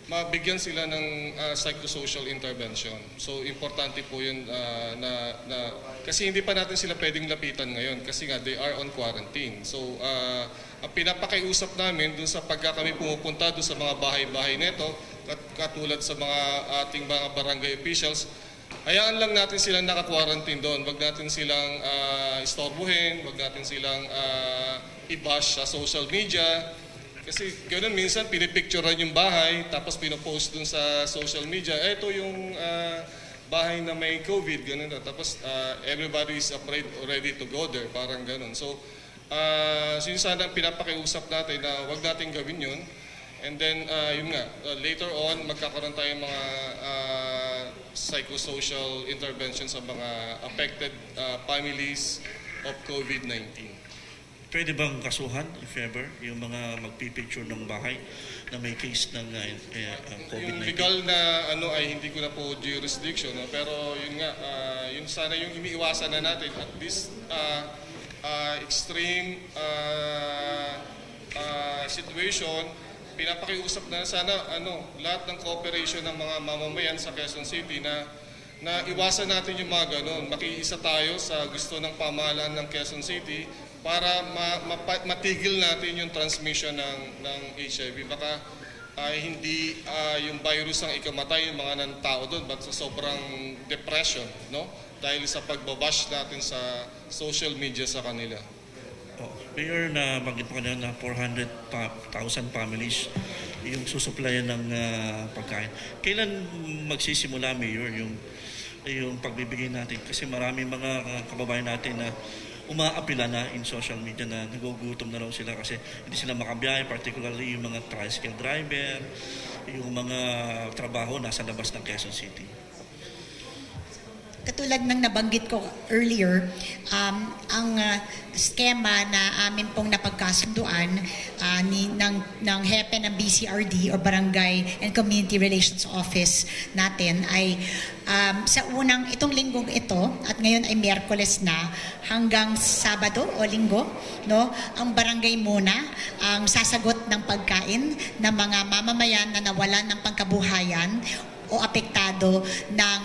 mabigyan sila ng psychosocial intervention. So importante po yun kasi hindi pa natin sila pwedeng lapitan ngayon kasi nga they are on quarantine. So ang pinapakiusap namin dun sa pagka kami pumupunta dun sa mga bahay-bahay nito katulad sa mga ating mga barangay officials, hayaan lang natin silang naka-quarantine doon. Wag natin silang istorbohin, wag natin silang i-bash sa social media. Kasi ganoon minsan pinipicturean yung bahay tapos pinopost dun sa social media. Ito yung bahay na may COVID, ganoon na. Tapos everybody is afraid already to go there, parang ganoon. So yun sana pinapakiusap natin na wag natin gawin yun. And then yun nga, later on magkakaroon tayo mga psychosocial intervention sa mga affected families of COVID-19. Pwede bang kasuhan, if ever, yung mga magpipicture ng bahay na may case ng COVID-19? Yung legal na ay hindi ko na po jurisdiction, no? Pero yun nga, yun sana yung iniiwasan na natin at this extreme situation. Pinapakiusap na sana lahat ng cooperation ng mga mamamayan sa Quezon City na iwasan natin yung mga ganun. Makiisa tayo sa gusto ng pamahalaan ng Quezon City para matigil natin yung transmission ng HIV. Baka hindi yung virus ang ikamatay yung mga ng tao doon, but sa sobrang depression, no? Dahil sa pagbabash natin sa social media sa kanila. Mayor, nabanggit po kanina na 400,000 families yung susuplayan ng pagkain. Kailan magsisimula, Mayor, yung pagbibigay natin? Kasi marami mga kababayan natin na umaapila na in social media na nagugutom na raw sila kasi hindi sila makabiyahe, particularly yung mga tricycle driver, yung mga trabaho nasa labas ng Quezon City. katulad ng nabanggit ko earlier, ang skema na amin pong napagkasunduan ng hepe ng BCRD o Barangay and Community Relations Office natin ay sa itong linggong ito at ngayon ay Miyerkules na hanggang Sabado o Linggo, no, ang barangay muna ang sasagot ng pagkain ng mga mamamayan na nawalan ng pangkabuhayan o apektado ng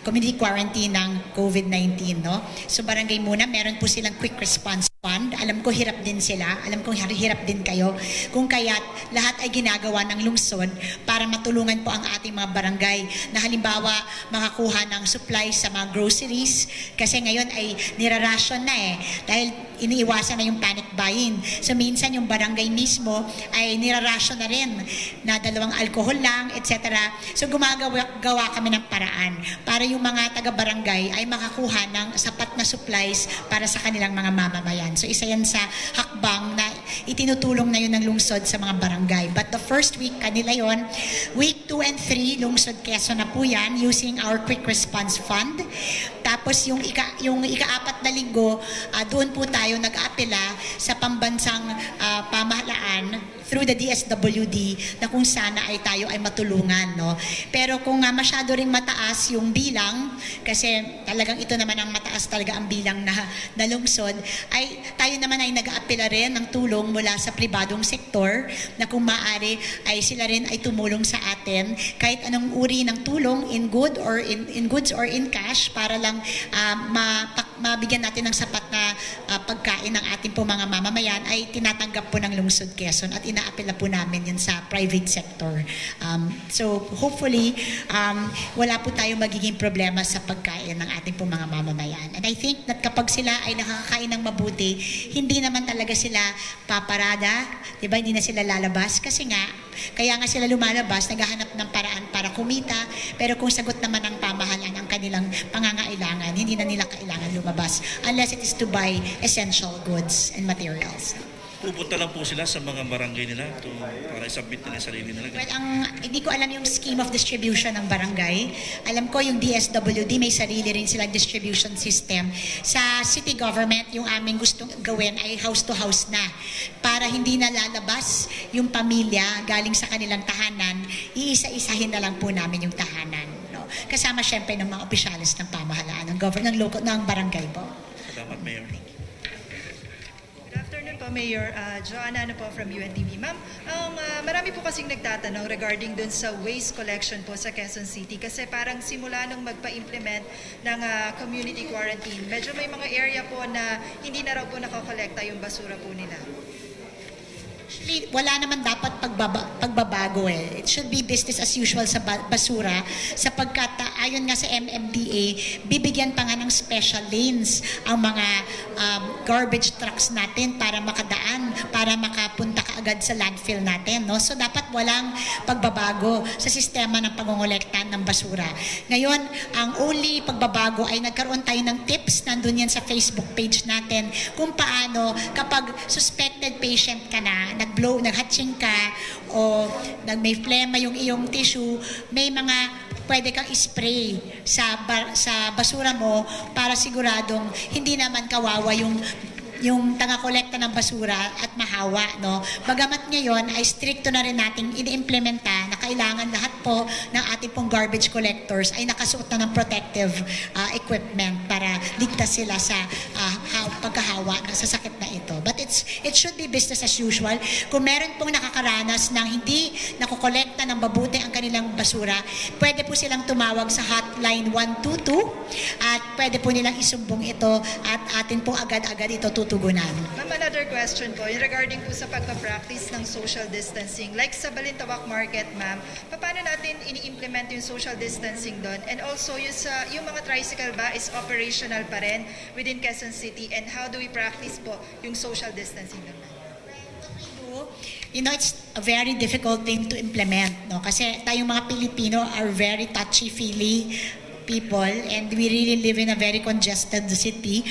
community quarantine ng COVID-19, no? So barangay muna, meron po silang quick response fund. Alam ko hirap din sila, alam ko hirap din kayo. Kung kaya't lahat ay ginagawa ng lungsod para matulungan po ang ating mga barangay na halimbawa makakuha ng supplies sa mga groceries kasi ngayon ay niraration na dahil iniiwasan na yung panic buying. So minsan yung barangay mismo ay niraration na rin na 2 alcohol lang, etc. So gumagawa kami ng paraan para yung mga taga-barangay ay makakuha ng sapat na supplies para sa kanilang mga mamamayan. So isa yan sa hakbang na itinutulong na yun ng lungsod sa mga barangay. But the first week, kanila yon. Week 2 and 3, lungsod Quezon na po yan using our quick response fund. Tapos yung ika-4 na linggo, doon po tayo nag-aapela sa pambansang pamahalaan through the DSWD na kung sana ay tayo ay matulungan, no? Pero kung masyado ring mataas yung bilang, kasi talagang ito naman ang mataas talaga ang bilang na lungsod, ay tayo naman ay nag-aapela rin ng tulong mula sa pribadong sektor na kung maaari ay sila rin ay tumulong sa atin kahit anong uri ng tulong in goods or in cash para lang mabigyan natin ng sapat na pagkain ng ating po mga mamamayan ay tinatanggap po ng lungsod Quezon at inaapela po namin yun sa private sector. So hopefully wala po tayong magiging problema sa pagkain ng ating po mga mamamayan. And I think that kapag sila ay nakakakain ng mabuti, hindi naman talaga sila paparada, diba? Hindi na sila lalabas kasi kaya nga sila lumalabas, naghahanap ng paraan para kumita, pero kung sagot naman ng pamahalaan ang kanilang pangangailangan, hindi na nila kailangan lumabas unless it is to buy essential goods and materials. Pupunta lang po sila sa mga barangay nila para i-submit nila sarili nila. Well, hindi ko alam yung scheme of distribution ng barangay. Alam ko yung DSWD may sarili rin silang distribution system. Sa city government, yung aming gustong gawin ay house to house na. Para hindi na lalabas yung pamilya galing sa kanilang tahanan, iisa-isahin na lang po namin yung tahanan. No? Kasama syempre ng mga opisyalis ng pamahalaan, ng barangay po. Salamat, Mayor. Mayor Joanna po from UNTV. Ma'am, marami po kasing nagtatanong regarding dun sa waste collection po sa Quezon City kasi parang simula nung magpa-implement ng community quarantine, medyo may mga area po na hindi na raw po nakakolekta yung basura po nila. Actually, wala naman dapat pagbabago It should be business as usual sa basura sapagkat ayon nga sa MMDA, bibigyan pa nga ng special lanes ang mga garbage trucks natin para makadaan, para makapunta kaagad sa landfill natin. No? So dapat walang pagbabago sa sistema ng pangongolekta ng basura. Ngayon, ang only pagbabago ay nagkaroon tayo ng tips, nandun yan sa Facebook page natin, kung paano kapag suspected patient ka na, naghatching ka o may flema yung iyong tissue, may mga pwede kang spray sa basura mo para siguradong hindi naman kawawa yung taga-kolekta ng basura at mahawa, no? Bagamat ngayon ay stricto na rin nating ini-implementa na kailangan lahat po ng ating pong garbage collectors ay nakasuot na ng protective equipment para ligtas sila sa pagkahawa sa sakit na ito. But it should be business as usual. Kung meron pong nakakaranas ng hindi nakokolekta ng mabuti ang kanilang basura, pwede po silang tumawag sa hotline 122 at pwede po nilang isumbong ito at atin pong agad-agad ito tutugunan. Ma'am, another question po, regarding po sa pagpa-practice ng social distancing. Like sa Balintawak Market, ma'am, paano natin ini-implement yung social distancing doon? And also, yung mga tricycle ba is operational pa rin within Quezon City? And how do we practice po yung social distancing doon? You know, it's a very difficult thing to implement, no? Kasi tayong mga Pilipino are very touchy-feely people and we really live in a very congested city.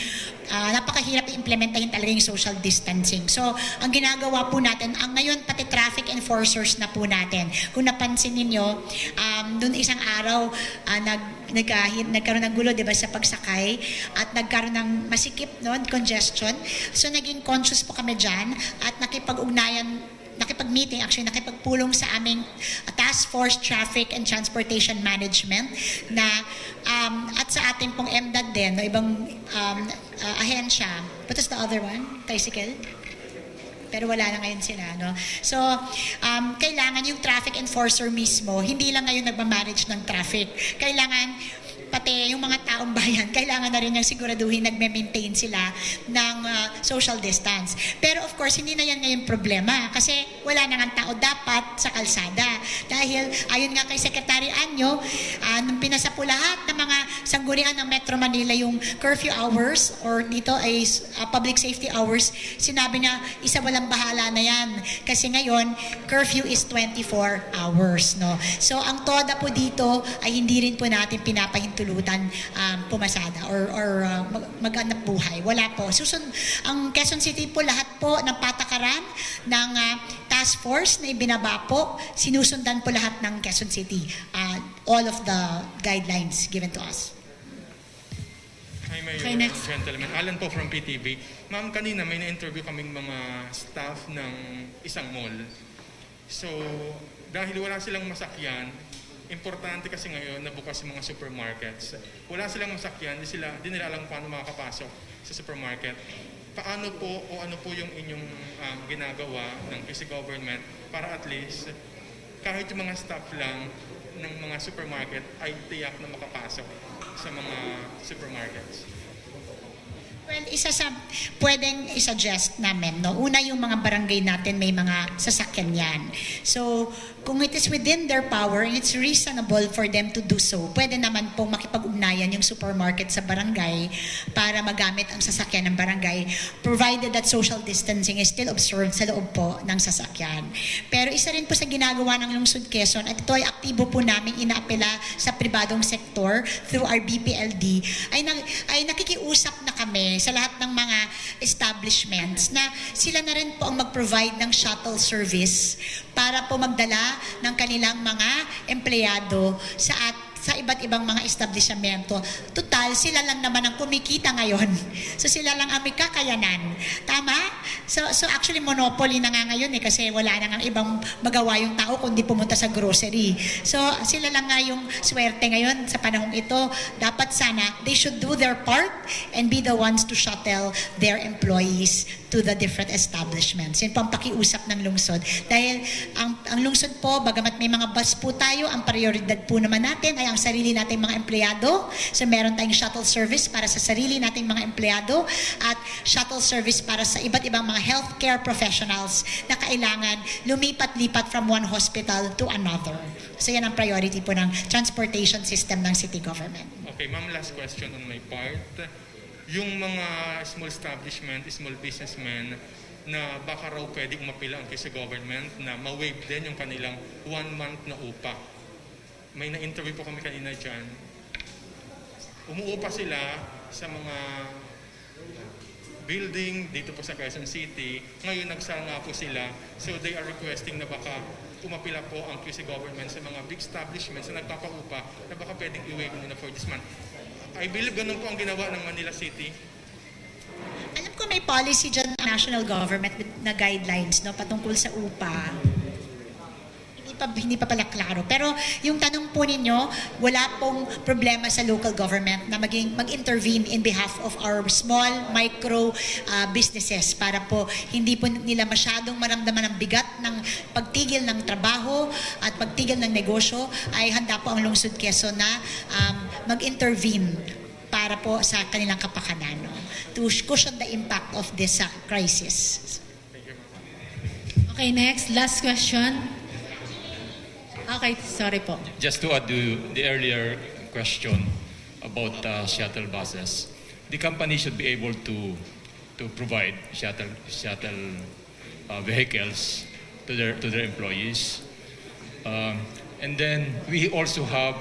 napakahirap i-implementahin talaga yung social distancing. So, ang ginagawa po natin, ang ngayon pati traffic enforcers na po natin. Kung napansin ninyo, dun isang araw, nagkaroon ng gulo, di ba, sa pagsakay at nagkaroon ng masikip, no, congestion. So, naging conscious po kami dyan at nakipag-meeting, actually nakipagpulong sa aming Task Force Traffic and Transportation Management na at sa ating pong MDAD din, no, ibang ahensya. What is the other one? Tricycle? Pero wala na ngayon sila, no? So, kailangan yung traffic enforcer mismo, hindi lang ngayon nagmamanage ng traffic. Kailangan pati yung mga taong bayan, kailangan na rin yung siguraduhin nagme-maintain sila ng social distance. Pero of course, hindi na yan ngayon problema kasi wala na nga tao dapat sa kalsada. Dahil, ayon nga kay Secretary Anyo, nung pinasa po lahat ng mga sanggunian ng Metro Manila yung curfew hours or dito ay public safety hours, sinabi niya, isa walang bahala na yan. Kasi ngayon, curfew is 24 hours. No? So, ang TODA po dito ay hindi rin po natin pinapahintulutan pumasada or maghanap buhay. Wala po. Ang Quezon City po, lahat po ng patakaran ng task force na ibinaba po, sinusundan po lahat ng Quezon City. All of the guidelines given to us. Hi, Mayor, Okay, next. gentlemen. Alan po from PTV. Ma'am, kanina may na-interview kaming mga staff ng isang mall. So, dahil wala silang masakyan, importante kasi ngayon na bukas yung mga supermarkets. Wala silang masakyan, di nila alam paano makakapasok sa supermarket. Paano po o ano po yung inyong ginagawa ng PC government para at least kahit yung mga staff lang ng mga supermarket ay tiyak na makapasok sa mga supermarkets? Well, isa sa pwedeng isuggest namin, no? Una, yung mga barangay natin may mga sasakyan yan. So, kung it is within their power and it's reasonable for them to do so, pwede naman pong makipag-ugnayan yung supermarket sa barangay para magamit ang sasakyan ng barangay, provided that social distancing is still observed sa loob po ng sasakyan. Pero isa rin po sa ginagawa ng Lungsod Quezon, at ito ay aktibo po namin inaapela sa pribadong sektor through our BPLD, ay nakikiusap na kami sa lahat ng mga establishments na sila na rin po ang mag-provide ng shuttle service para po magdala ng kanilang mga empleyado sa iba't ibang mga establishmento. Total, sila lang naman ang kumikita ngayon. So sila lang ang may kakayanan. Tama? So actually monopoly na nga ngayon kasi wala na nga ibang magawa yung tao kundi pumunta sa grocery. So sila lang nga yung swerte ngayon sa panahong ito. Dapat sana they should do their part and be the ones to shuttle their employees to the different establishments. Yan po ang pakiusap ng lungsod. Dahil ang lungsod po, bagamat may mga bus po tayo, ang prioridad po naman natin ay ang sarili nating mga empleyado. So meron tayong shuttle service para sa sarili nating mga empleyado at shuttle service para sa iba't ibang mga healthcare professionals na kailangan lumipat-lipat from one hospital to another. So yan ang priority po ng transportation system ng city government. Okay, ma'am, last question on my part. Yung mga small establishment, small businessmen na baka raw pwede umapila ang sa government na ma-waive din yung kanilang 1 month na upa. May na-interview po kami kanina dyan. Umuupa sila sa mga building dito po sa Quezon City. Ngayon nagsanga po sila. So they are requesting na baka umapila po ang QC government sa mga big establishments na nagpapaupa na baka pwedeng i-waive muna for this month. I believe ganun po ang ginawa ng Manila City. Alam ko may policy dyan ng national government na guidelines, no, patungkol sa upa. Hindi pa pala klaro. Pero yung tanong po ninyo, wala pong problema sa local government na mag-intervene in behalf of our small, micro businesses para po hindi po nila masyadong maramdaman ang bigat ng pagtigil ng trabaho at pagtigil ng negosyo. Ay handa po ang Lungsod Quezon na mag-intervene para po sa kanilang kapakanan, no, to cushion the impact of this crisis. Okay, next. Last question. Okay, sorry po. Just to add to the earlier question about shuttle buses, the company should be able to provide shuttle vehicles to their employees, and then we also have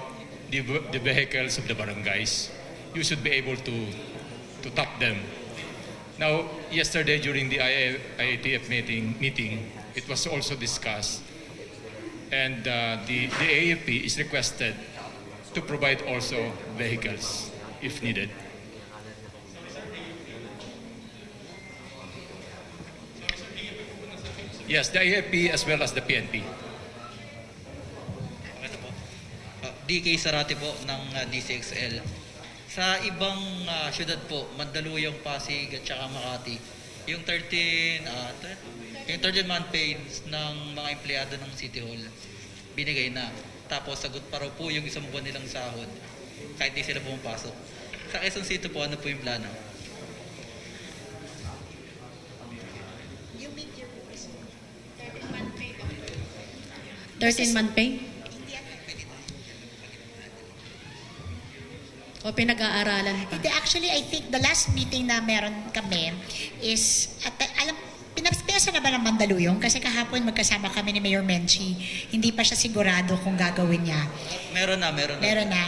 the vehicles of the barangays. You should be able to tap them Now, yesterday during the IATF meeting, it was also discussed, and the AFP is requested to provide also vehicles if needed. Yes, the AFP as well as the PNP. DK Sarate po ng DCXL. Sa ibang syudad po, Mandaluyong, Pasig at saka Makati, yung 13-month pay ng mga empleyado ng City Hall, binigay na. Tapos sagot pa raw po yung isang buwan nilang sahod, kahit di sila pumapasok. Sa Quezon City po, ano po yung plano? 13-month pay? O pinag-aaralan pa? Hindi, actually, I think the last meeting na meron kami is, pinapasa na ba ng Mandaluyong? Kasi kahapon magkasama kami ni Mayor Menchi. Hindi pa siya sigurado kung gagawin niya. Meron na. Meron na.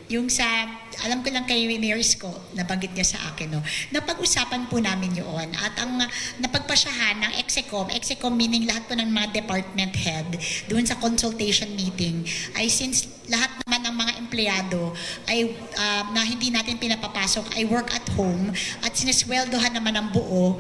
Yung sa, alam ko lang kay Mayor Isko, nabanggit niya sa akin, no? Napag-usapan po namin yun. At ang napagpasyahan ng Execom meaning lahat po ng mga department head, doon sa consultation meeting, ay since lahat naman ng mga empleyado ay na hindi natin pinapapasok ay work at home at sinesweldohan naman ng buo,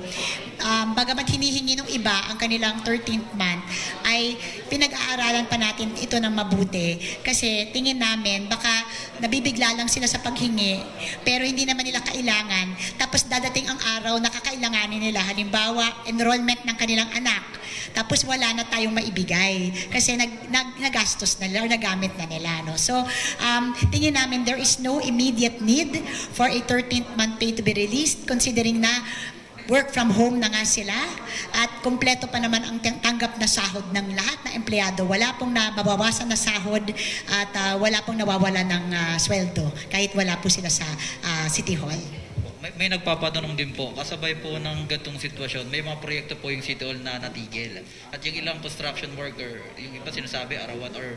bagamat hinihingi ng iba ang kanilang 13th month, ay pinag-aaralan pa natin ito ng mabuti kasi tingin namin baka nabibigla lang sila sa paghingi pero hindi naman nila kailangan, tapos dadating ang araw na kakailanganin nila, halimbawa enrollment ng kanilang anak, tapos wala na tayong maibigay kasi nagastos na nila or nagamit na nila, no? So tingin namin there is no immediate need for a 13th month pay to be released considering na work from home na nga sila at kompleto pa naman ang tanggap na sahod ng lahat na empleyado. Wala pong nababawasan na sahod at wala pong nawawala ng sweldo kahit wala po sila sa City Hall. May nagpapatanong din po, kasabay po ng gatong sitwasyon, may mga proyekto po yung City Hall na natigil. At yung ilang construction worker, yung iba sinasabi arawan or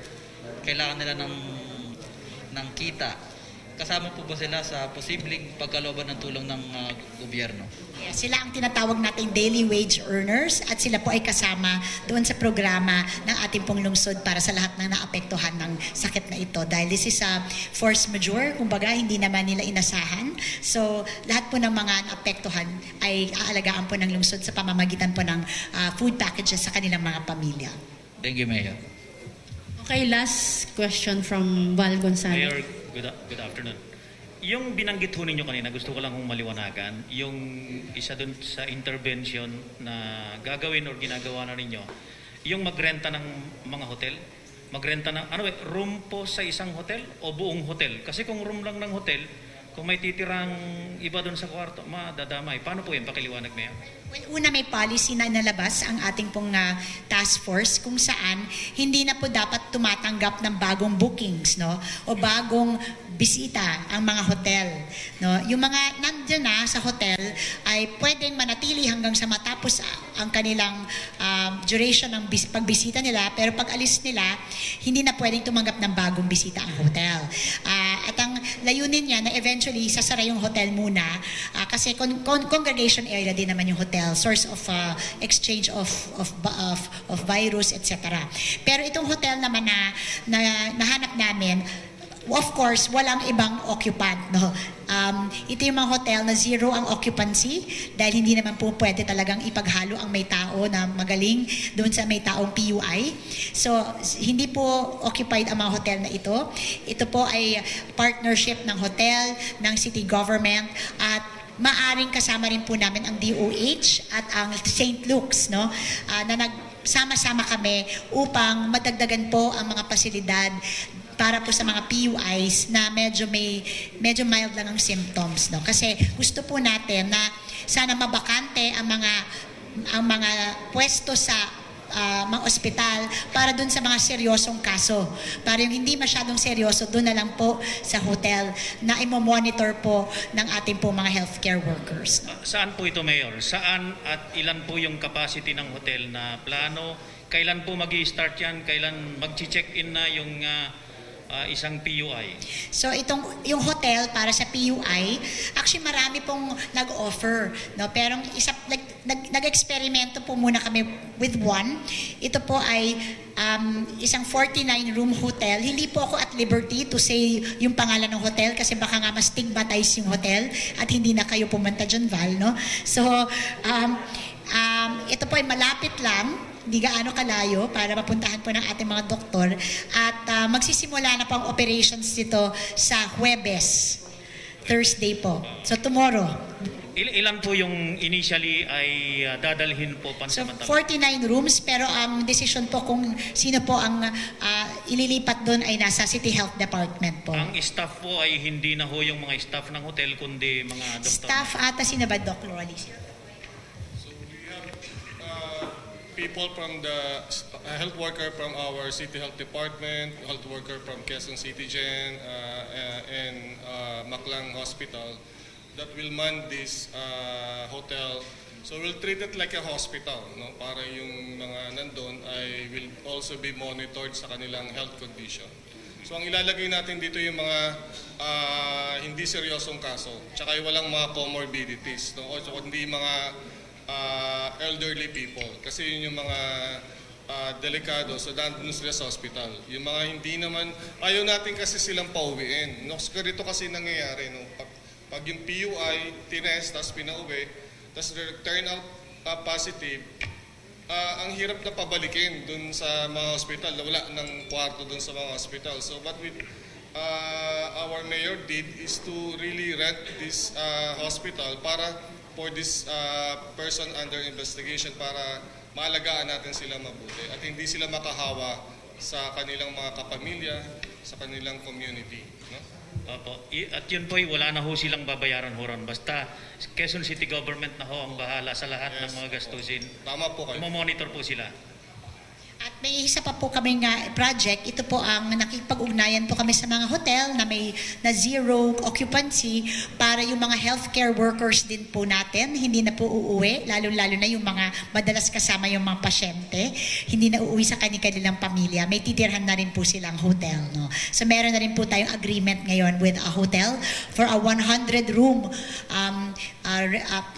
kailangan nila ng kita. Kasama po ba sila sa posibleng pagkalooban ng tulong ng gobyerno? Yeah, sila ang tinatawag nating daily wage earners at sila po ay kasama doon sa programa ng ating pong lungsod para sa lahat ng naapektuhan ng sakit na ito. Dahil this is a force majeure, kumbaga hindi naman nila inasahan. So lahat po ng mga naapektuhan ay aalagaan po ng lungsod sa pamamagitan po ng food packages sa kanilang mga pamilya. Thank you, Mayor. Okay, last question from Val Gonzalez. Mayor, good afternoon. Yung binanggit ho ninyo kanina, gusto ko lang hong maliwanagan, yung isa dun sa intervention na gagawin or ginagawa na ninyo, yung magrenta ng mga hotel, magrenta ng, room po sa isang hotel o buong hotel? Kasi kung room lang ng hotel, kung may titirang iba dun sa kwarto, madadamay. Paano po yan? Pakiliwanag, Mayor. Well, una may policy na inalabas ang ating pong task force kung saan hindi na po dapat tumatanggap ng bagong bookings, no? O bagong bisita ang mga hotel, no? Yung mga nandiyan na sa hotel ay pwedeng manatili hanggang sa matapos ang kanilang duration ng pagbisita nila, pero pag alis nila, hindi na pwedeng tumanggap ng bagong bisita ang hotel. At ang layunin niya na eventually sasara yung hotel muna kasi congregation area din naman yung hotel, source of exchange of virus, etc. Pero itong hotel naman na nahanap namin, of course, walang ibang occupant, no? Ito yung mga hotel na zero ang occupancy dahil hindi naman po pwede talagang ipaghalo ang may tao na magaling doon sa may taong PUI. So, hindi po occupied ang mga hotel na ito. Ito po ay partnership ng hotel, ng city government, at maaring kasama rin po namin ang DOH at ang St. Luke's, no? Na nagsama-sama kami upang madagdagan po ang mga pasilidad para po sa mga PUIs na medyo mild lang ang symptoms, no? Kasi gusto po natin na sana mabakante ang mga pwesto sa mga ospital para dun sa mga seryosong kaso. Para yung hindi masyadong seryoso, dun na lang po sa hotel na imo-monitor po ng ating po mga healthcare workers. Saan po ito, Mayor? Saan at ilan po yung capacity ng hotel na plano? Kailan po mag-i-start yan? Kailan mag-check-in na yung isang PUI? So yung hotel para sa PUI, actually marami pong nag-offer, no? Pero nag-eksperimento po muna kami with one. Ito po ay isang 49-room hotel. Hindi po ako at liberty to say yung pangalan ng hotel kasi baka nga mas stigmatize yung hotel at hindi na kayo pumunta dyan, Val, no? So, ito po ay malapit lang, hindi gaano kalayo para mapuntahan po ng ating mga doktor at magsisimula na po ang operations dito sa Huwebes, Thursday po. So tomorrow. Ilan po yung initially ay dadalhin po So pansamantala? 49 rooms pero ang decision po kung sino po ang ililipat doon ay nasa City Health Department po. Ang staff po ay hindi na ho yung mga staff ng hotel kundi mga doktor. Staff ata sino ba, Doc Loralis? People from the health worker from our City Health Department, health worker from Quezon City Gen, and Maklang Hospital that will man this hotel. So we'll treat it like a hospital, no? Para yung mga nandun ay will also be monitored sa kanilang health condition. So ang ilalagay natin dito yung mga hindi seryosong kaso, tsaka yung walang mga comorbidities, no? O so, hindi mga elderly people kasi yun yung mga delikado so nandun sila sa hospital. Yung mga hindi naman, ayaw natin kasi silang pauwiin, no? So, ganito kasi nangyayari, no? Pag yung PUI tinest tapos pinauwi tapos turn out positive, ang hirap na pabalikin dun sa mga hospital, wala ng kwarto dun sa mga hospital. So what our mayor did is to really rent this hospital for this person under investigation para maalagaan natin sila mabuti at hindi sila makahawa sa kanilang mga kapamilya, sa kanilang community. No? Opo. At yun po, wala na ho silang babayaran ho ron. Basta Quezon City Government na ho ang bahala sa lahat ng mga gastusin. Tama po kayo. Monitor po sila. At may isa pa po kaming project. Ito po ang nakipag-ugnayan po kami sa mga hotel na may na zero occupancy para yung mga healthcare workers din po natin hindi na po uuwi, lalo-lalo na yung mga madalas kasama yung mga pasyente, hindi na uuwi sa kanilang pamilya. May titirhan na rin po silang hotel, no? So meron na rin po tayong agreement ngayon with a hotel for a 100-room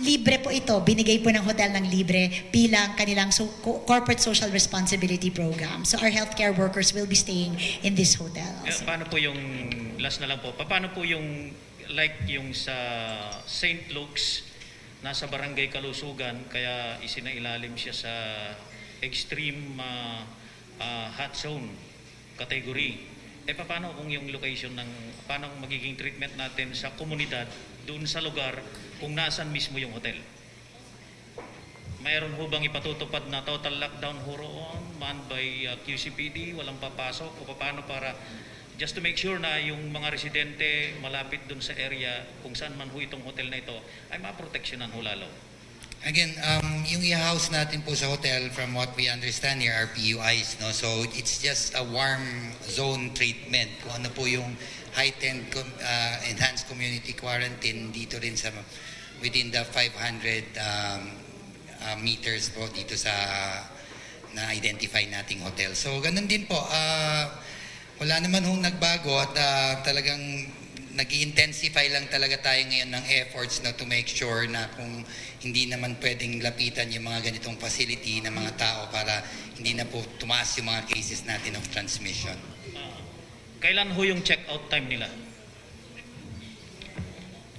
libre po ito. Binigay po ng hotel ng libre bilang kanilang corporate social responsibility program. So our healthcare workers will be staying in this hotel. Paano po yung, last na lang po, paano po yung, like yung sa St. Luke's, nasa barangay Kalusugan, kaya isinailalim siya sa extreme hot zone category. Paano kung yung location ng, paano magiging treatment natin sa komunidad, doon sa lugar, kung nasaan mismo yung hotel? Mayroon ho bang ipatutupad na total lockdown ho roon, manned by QCPD, walang papasok, o paano para just to make sure na yung mga residente malapit dun sa area kung saan man ho itong hotel na ito ay maproteksyonan ho lalo? Again, yung i-house natin po sa hotel, from what we understand here, are PUIs, no? So it's just a warm zone treatment. Kung ano po yung heightened enhanced community quarantine dito rin sa within the 500 meters po dito sa na-identify nating hotel. So ganun din po, wala naman hong nagbago at talagang nag-intensify lang talaga tayo ngayon ng efforts na to make sure na kung hindi naman pwedeng lapitan yung mga ganitong facility ng mga tao para hindi na po tumaas yung mga cases natin of transmission. Kailan ho yung check-out time nila?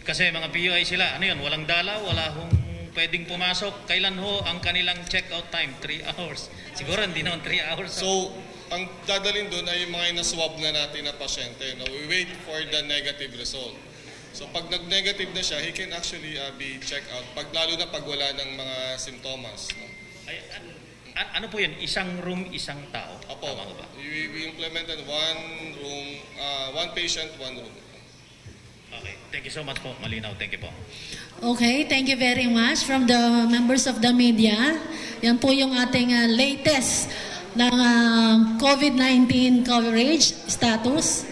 Kasi mga PUI sila, ano yun, walang dalaw, wala hong pwedeng pumasok. Kailan ho ang kanilang check-out time? 3 hours. Siguro hindi naman 3 hours. So, ang dadalhin doon ay yung mga inaswab na natin na pasyente. No? We wait for the negative result. So, pag nag-negative na siya, he can actually be checked out. Lalo na pag wala ng mga simptomas. No? Ano po yun? Isang room, isang tao? Opo. We implemented one patient, one room. Okay. Thank you so much po. Malinaw. Thank you po. Okay, thank you very much from the members of the media. Yan po yung ating latest ng COVID-19 coverage status.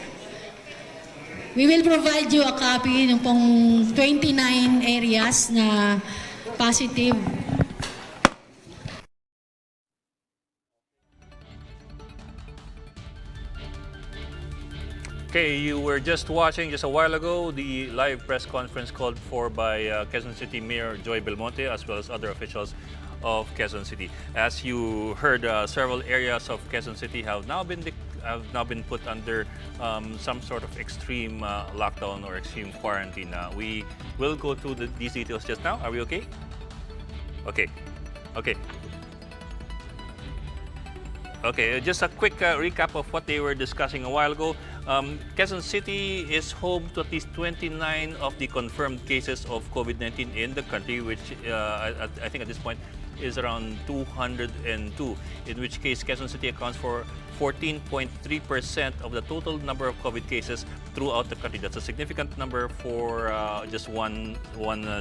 We will provide you a copy ng pong 29 areas na positive. Okay, you were just watching just a while ago the live press conference called for by Quezon City Mayor Joy Belmonte as well as other officials of Quezon City. As you heard, several areas of Quezon City have now been put under some sort of extreme lockdown or extreme quarantine. We will go through these details just now. Are we okay? Okay. Okay. Okay, just a quick recap of what they were discussing a while ago. Quezon City is home to at least 29 of the confirmed cases of COVID-19 in the country, which I think at this point is around 202, in which case Quezon City accounts for 14.3% of the total number of COVID cases throughout the country. That's a significant number for just one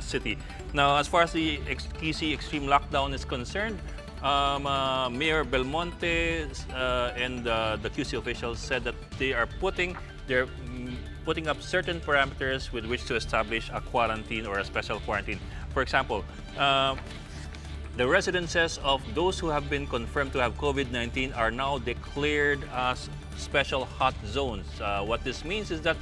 city. Now, as far as the QC extreme lockdown is concerned, Mayor Belmonte and the QC officials said that they're putting up certain parameters with which to establish a quarantine or a special quarantine. For example, the residences of those who have been confirmed to have COVID-19 are now declared as special hot zones. What this means is that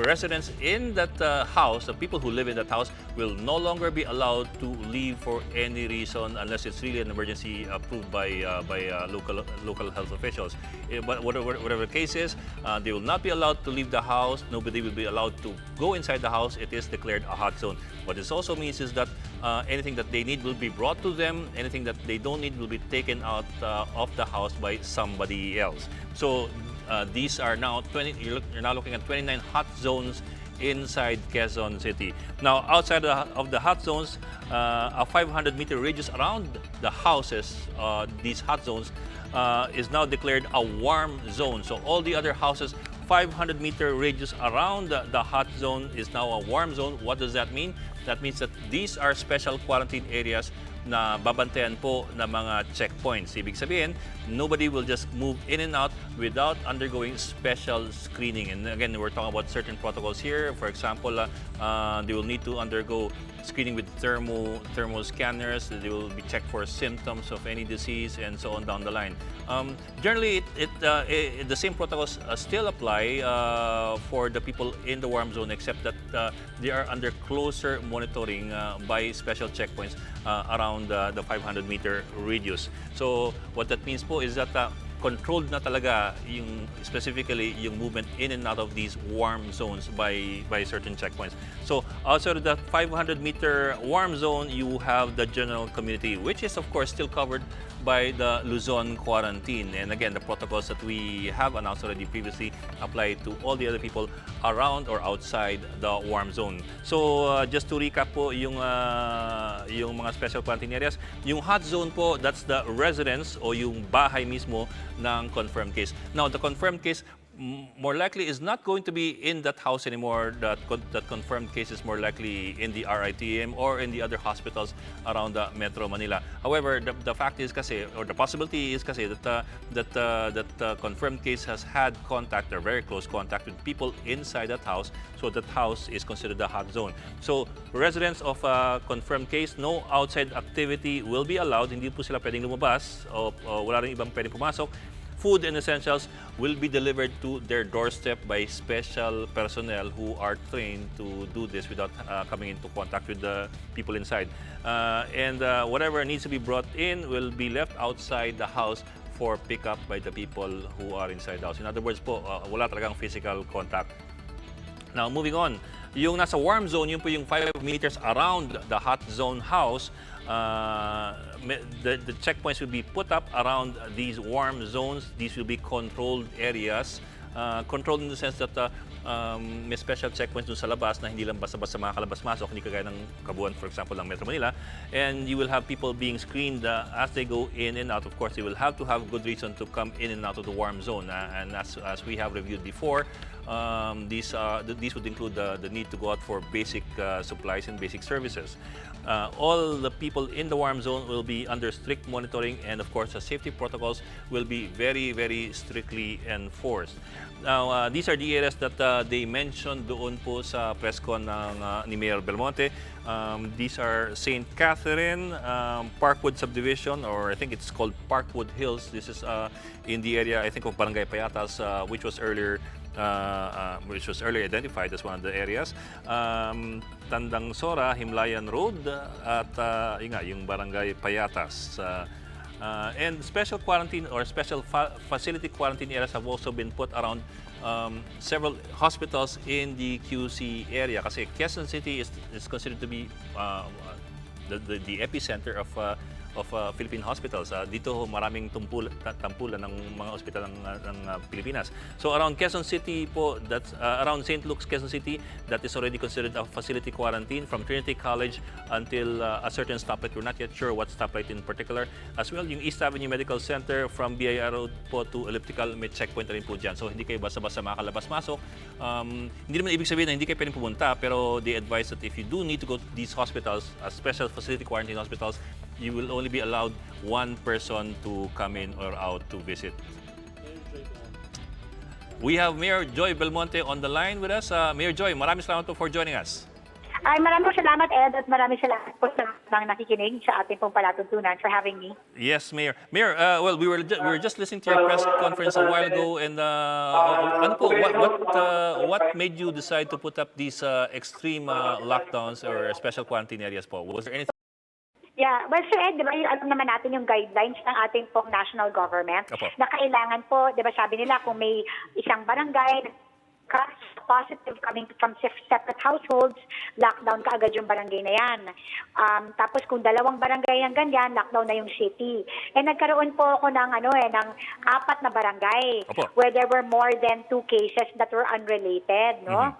residents in that house, the people who live in that house, will no longer be allowed to leave for any reason unless it's really an emergency approved by local health officials. But whatever the case is, they will not be allowed to leave the house. Nobody will be allowed to go inside the house. It is declared a hot zone. What this also means is that anything that they need will be brought to them. Anything that they don't need will be taken out of the house by somebody else. So these are now you're now looking at 29 hot zones inside Quezon City. Now, outside of the hot zones, a 500-meter radius around the houses, these hot zones, is now declared a warm zone. So all the other houses, 500-meter radius around the hot zone is now a warm zone. What does that mean? That means that these are special quarantine areas na babantayan po ng mga checkpoints. Ibig sabihin, nobody will just move in and out without undergoing special screening. And again, we're talking about certain protocols here. For example, they will need to undergo screening with thermal scanners. They will be checked for symptoms of any disease and so on down the line. Generally, the same protocols still apply for the people in the warm zone, except that they are under closer monitoring by special checkpoints around the 500-meter radius. So what that means po is that controlled na talaga specifically yung movement in and out of these warm zones by certain checkpoints. So outside of the 500-meter warm zone, you have the general community, which is of course still covered by the Luzon quarantine. And again, the protocols that we have announced already previously apply to all the other people around or outside the warm zone. So just to recap po yung mga special quarantine areas, yung hot zone po, that's the residence o yung bahay mismo ng confirmed case. Now, the confirmed case more likely is not going to be in that house anymore. That confirmed case is more likely in the RITM or in the other hospitals around Metro Manila. However, the fact is kasi, or the possibility is kasi that confirmed case has had contact or very close contact with people inside that house, so that house is considered a hot zone. So residents of a confirmed case, no outside activity will be allowed. Hindi po sila pwedeng lumabas o wala rin ibang pwedeng pumasok. Food and essentials will be delivered to their doorstep by special personnel who are trained to do this without coming into contact with the people inside. And whatever needs to be brought in will be left outside the house for pickup by the people who are inside the house. In other words po, wala talagang physical contact. Now, moving on, yung nasa warm zone, yun po yung 5 meters around the hot zone house. The checkpoints will be put up around these warm zones. These will be controlled areas. Controlled in the sense that may special checkpoints dun sa labas na hindi lang basta-basta makakalabas-masok, hindi kagaya ng kabuuan, for example, ng Metro Manila. And you will have people being screened as they go in and out. Of course, they will have to have good reason to come in and out of the warm zone. And as we have reviewed before, these would include the need to go out for basic supplies and basic services. All the people in the warm zone will be under strict monitoring, and of course the safety protocols will be very, very strictly enforced. Now, these are the areas that they mentioned doon po sa press con ni Mayor Belmonte. These are St. Catherine, Parkwood Subdivision, or I think it's called Parkwood Hills. This is in the area, I think, of Barangay Payatas, which was earlier identified as one of the areas. Tandang Sora, Himlayan Road, at yung Barangay Payatas. And special quarantine or special facility quarantine areas have also been put around several hospitals in the QC area. Kasi Quezon City is considered to be the epicenter of Philippine hospitals. Dito maraming tampulan ng mga ospital ng Pilipinas. So around Quezon City po, that's around St. Luke's, Quezon City, that is already considered a facility quarantine from Trinity College until a certain stoplight. We're not yet sure what stoplight in particular. As well, yung East Avenue Medical Center from BIR Road po to Elliptical, may checkpoint na rin po dyan. So hindi kayo basta-basta makalabas-masok. Hindi naman ibig sabihin na hindi kayo pwedeng pumunta, pero they advise that if you do need to go to these hospitals, special facility quarantine hospitals, you will only be allowed one person to come in or out to visit. We have Mayor Joy Belmonte on the line with us. Mayor Joy, maraming salamat po for joining us. Ay, maraming salamat, Ed, at maraming salamat po sa mga nakikinig sa ating pong palatuntunan for having me. Yes, Mayor. Mayor, well, we were just listening to your press conference a while ago, and ano po, what made you decide to put up these extreme lockdowns or special quarantine areas po? Was there anything? Yeah, well, Sir Ed, di ba, alam naman natin yung guidelines ng ating pong national government na kailangan po, di ba, sabi nila kung may isang barangay positive coming from separate households, lockdown ka agad yung barangay na yan. Tapos kung dalawang barangay ang ganyan, lockdown na yung city. Nagkaroon po ako ng ng 4 na barangay where there were more than 2 cases that were unrelated, no?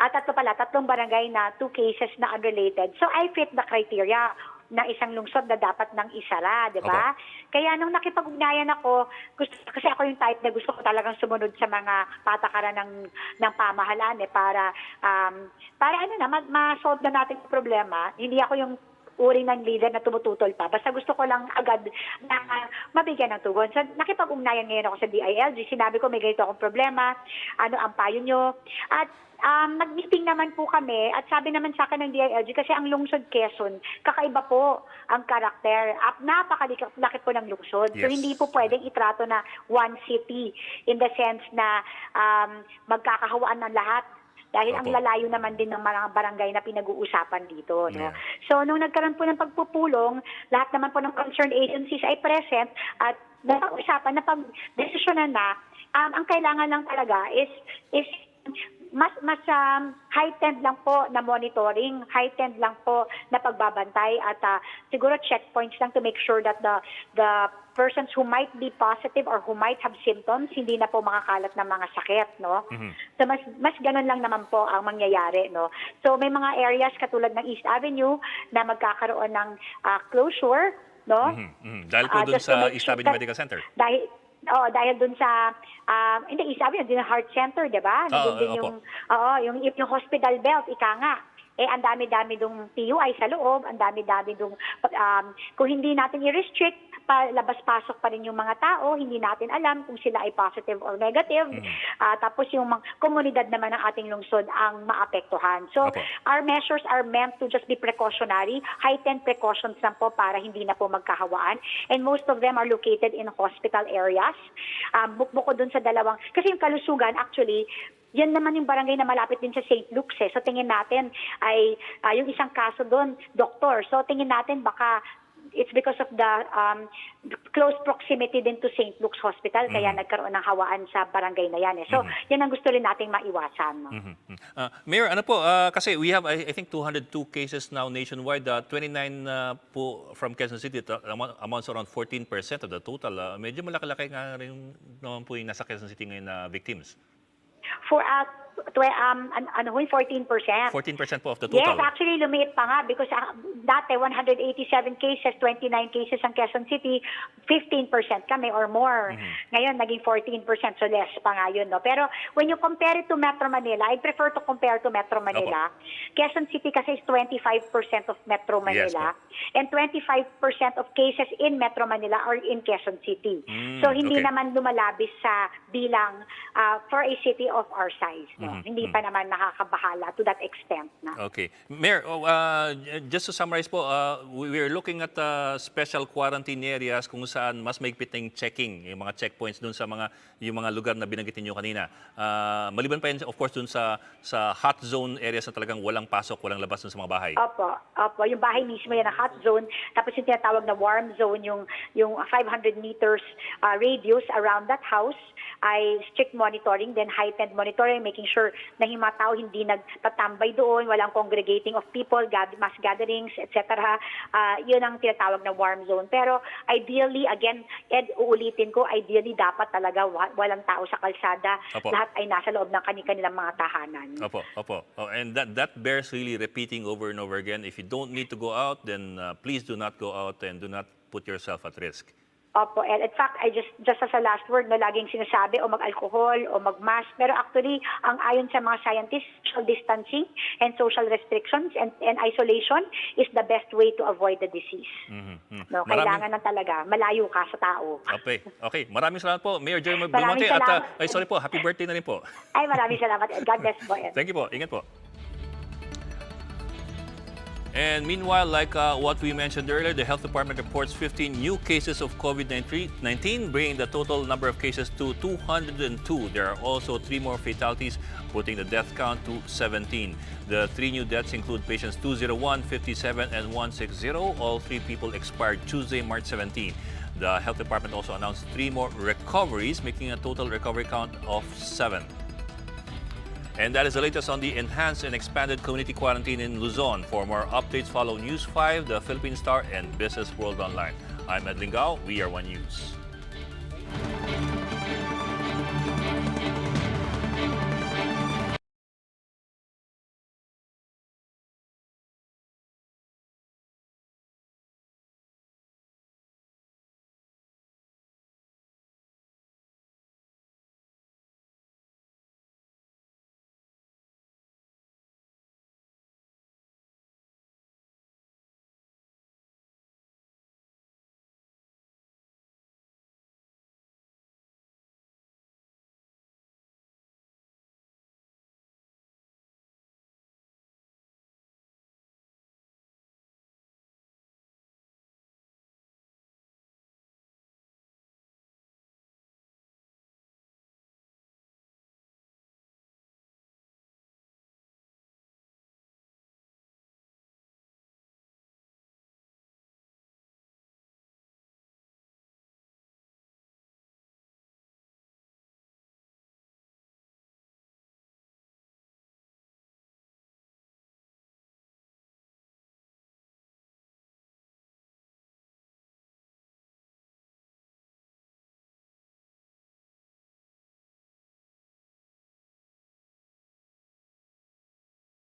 At 3 barangay na 2 cases na unrelated. So I fit the criteria ng isang lungsod na dapat nang isara, di ba? Kaya nung nakipag-ugnayan ako, kasi ako yung type na gusto ko talagang sumunod sa mga patakaran ng pamahalaan para ma-solve na natin yung problema. Hindi ako yung uri ng leader na tumututol pa. Basta gusto ko lang agad na mabigyan ng tugon. So, nakipag-ugnayan ngayon ako sa DILG. Sinabi ko, may ganito akong problema. Ano ang payo nyo? At nag-meeting naman po kami at sabi naman sa akin ng DILG kasi ang lungsod Quezon, kakaiba po ang karakter. Napakalaki po ng lungsod. Yes. So hindi po pwedeng itrato na one city in the sense na magkakahawaan ng lahat. Dahil ang lalayo naman din ng mga barangay na pinag-uusapan dito. No? Yeah. So, nung nagkaroon po ng pagpupulong, lahat naman po ng concerned agencies ay present at napag-usapan na pag-desisyonan na ang kailangan lang talaga is mas heightened lang po na monitoring, heightened lang po na pagbabantay at siguro checkpoints lang to make sure that the persons who might be positive or who might have symptoms hindi na po makakalat ng mga sakit, no? So mas ganun lang naman po ang mangyayari, no? So may mga areas katulad ng East Avenue na magkakaroon ng closure, no? Dahil po dun sa East Avenue Medical Center. Dahil dun sa hindi East Avenue, din Heart Center, 'di ba? Yung hospital belt, ika nga. Ang dami-dami dong PUI sa loob, ang dami-dami dong kung hindi natin i-restrict, labas-pasok pa rin yung mga tao, hindi natin alam kung sila ay positive or negative. Tapos yung mga komunidad naman ng ating lungsod ang maapektuhan. So, our measures are meant to just be precautionary, heightened precautions lang po para hindi na po magkahawaan. And most of them are located in hospital areas. Bukod dun sa dalawang, kasi yung Kalusugan actually, yan naman yung barangay na malapit din sa St. Luke's. So tingin natin ay yung isang kaso doon, doktor. So tingin natin baka it's because of the close proximity din to St. Luke's Hospital kaya nagkaroon ng hawaan sa barangay na yan. So yan ang gusto rin nating maiwasan. No? Mayor, ano po, kasi we have I think 202 cases now nationwide, 29 po from Quezon City, amounts around 14% of the total. Medyo malaki-laki nga rin naman po yung nasa Quezon City ngayon na victims. For 14%. 14% po of the total. Yes, actually lumiit pa nga because dati 187 cases, 29 cases ang Quezon City, 15% kami or more. Ngayon naging 14%, so less pa nga yun. No? Pero when you compare it to Metro Manila, I prefer to compare to Metro Manila. Quezon City kasi is 25% of Metro Manila. And 25% of cases in Metro Manila are in Quezon City. So hindi naman lumalabis sa bilang for a city of our size. Hindi pa naman nakakabahala to that extent na. Okay. Mayor, just to summarize po, we're looking at special quarantine areas kung saan mas maigpit ng checking, yung mga checkpoints dun sa yung mga lugar na binanggit niyo kanina. Maliban pa yun, of course, dun sa hot zone areas na talagang walang pasok, walang labas dun sa mga bahay. Opo. Yung bahay mismo yan ang hot zone. Tapos yung tinatawag na warm zone, yung 500 meters radius around that house ay strict monitoring, then heightened monitoring, making sure na yung mga tao hindi nagtatambay doon, walang congregating of people, mass gatherings, etc. Yun ang tinatawag na warm zone. Pero ideally, again, Ed, uulitin ko, ideally dapat talaga walang tao sa kalsada. Opo. Lahat ay nasa loob ng kanilang mga tahanan. Opo. And that bears really repeating over and over again. If you don't need to go out, then please do not go out and do not put yourself at risk. Opo, and in fact, I just as a last word, laging sinasabi o mag-alcohol o mag-mask. Pero actually, ang ayon sa mga scientists, social distancing and social restrictions and isolation is the best way to avoid the disease. No, kailangan na talaga, malayo ka sa tao. Okay. Maraming salamat po, Mayor Joy Maraming Belmonte. salamat. Sorry po, happy birthday na rin po. Ay, maraming salamat. God bless po. Thank you po. Ingat po. And meanwhile, like what we mentioned earlier, the health department reports 15 new cases of COVID-19, bringing the total number of cases to 202. There are also 3 more fatalities, putting the death count to 17. The 3 new deaths include patients 201, 57, and 160. All 3 people expired Tuesday, March 17. The health department also announced 3 more recoveries, making a total recovery count of 7. And that is the latest on the enhanced and expanded community quarantine in Luzon. For more updates, follow News 5, the Philippine Star, and Business World Online. I'm Ed Lingao. We are One News.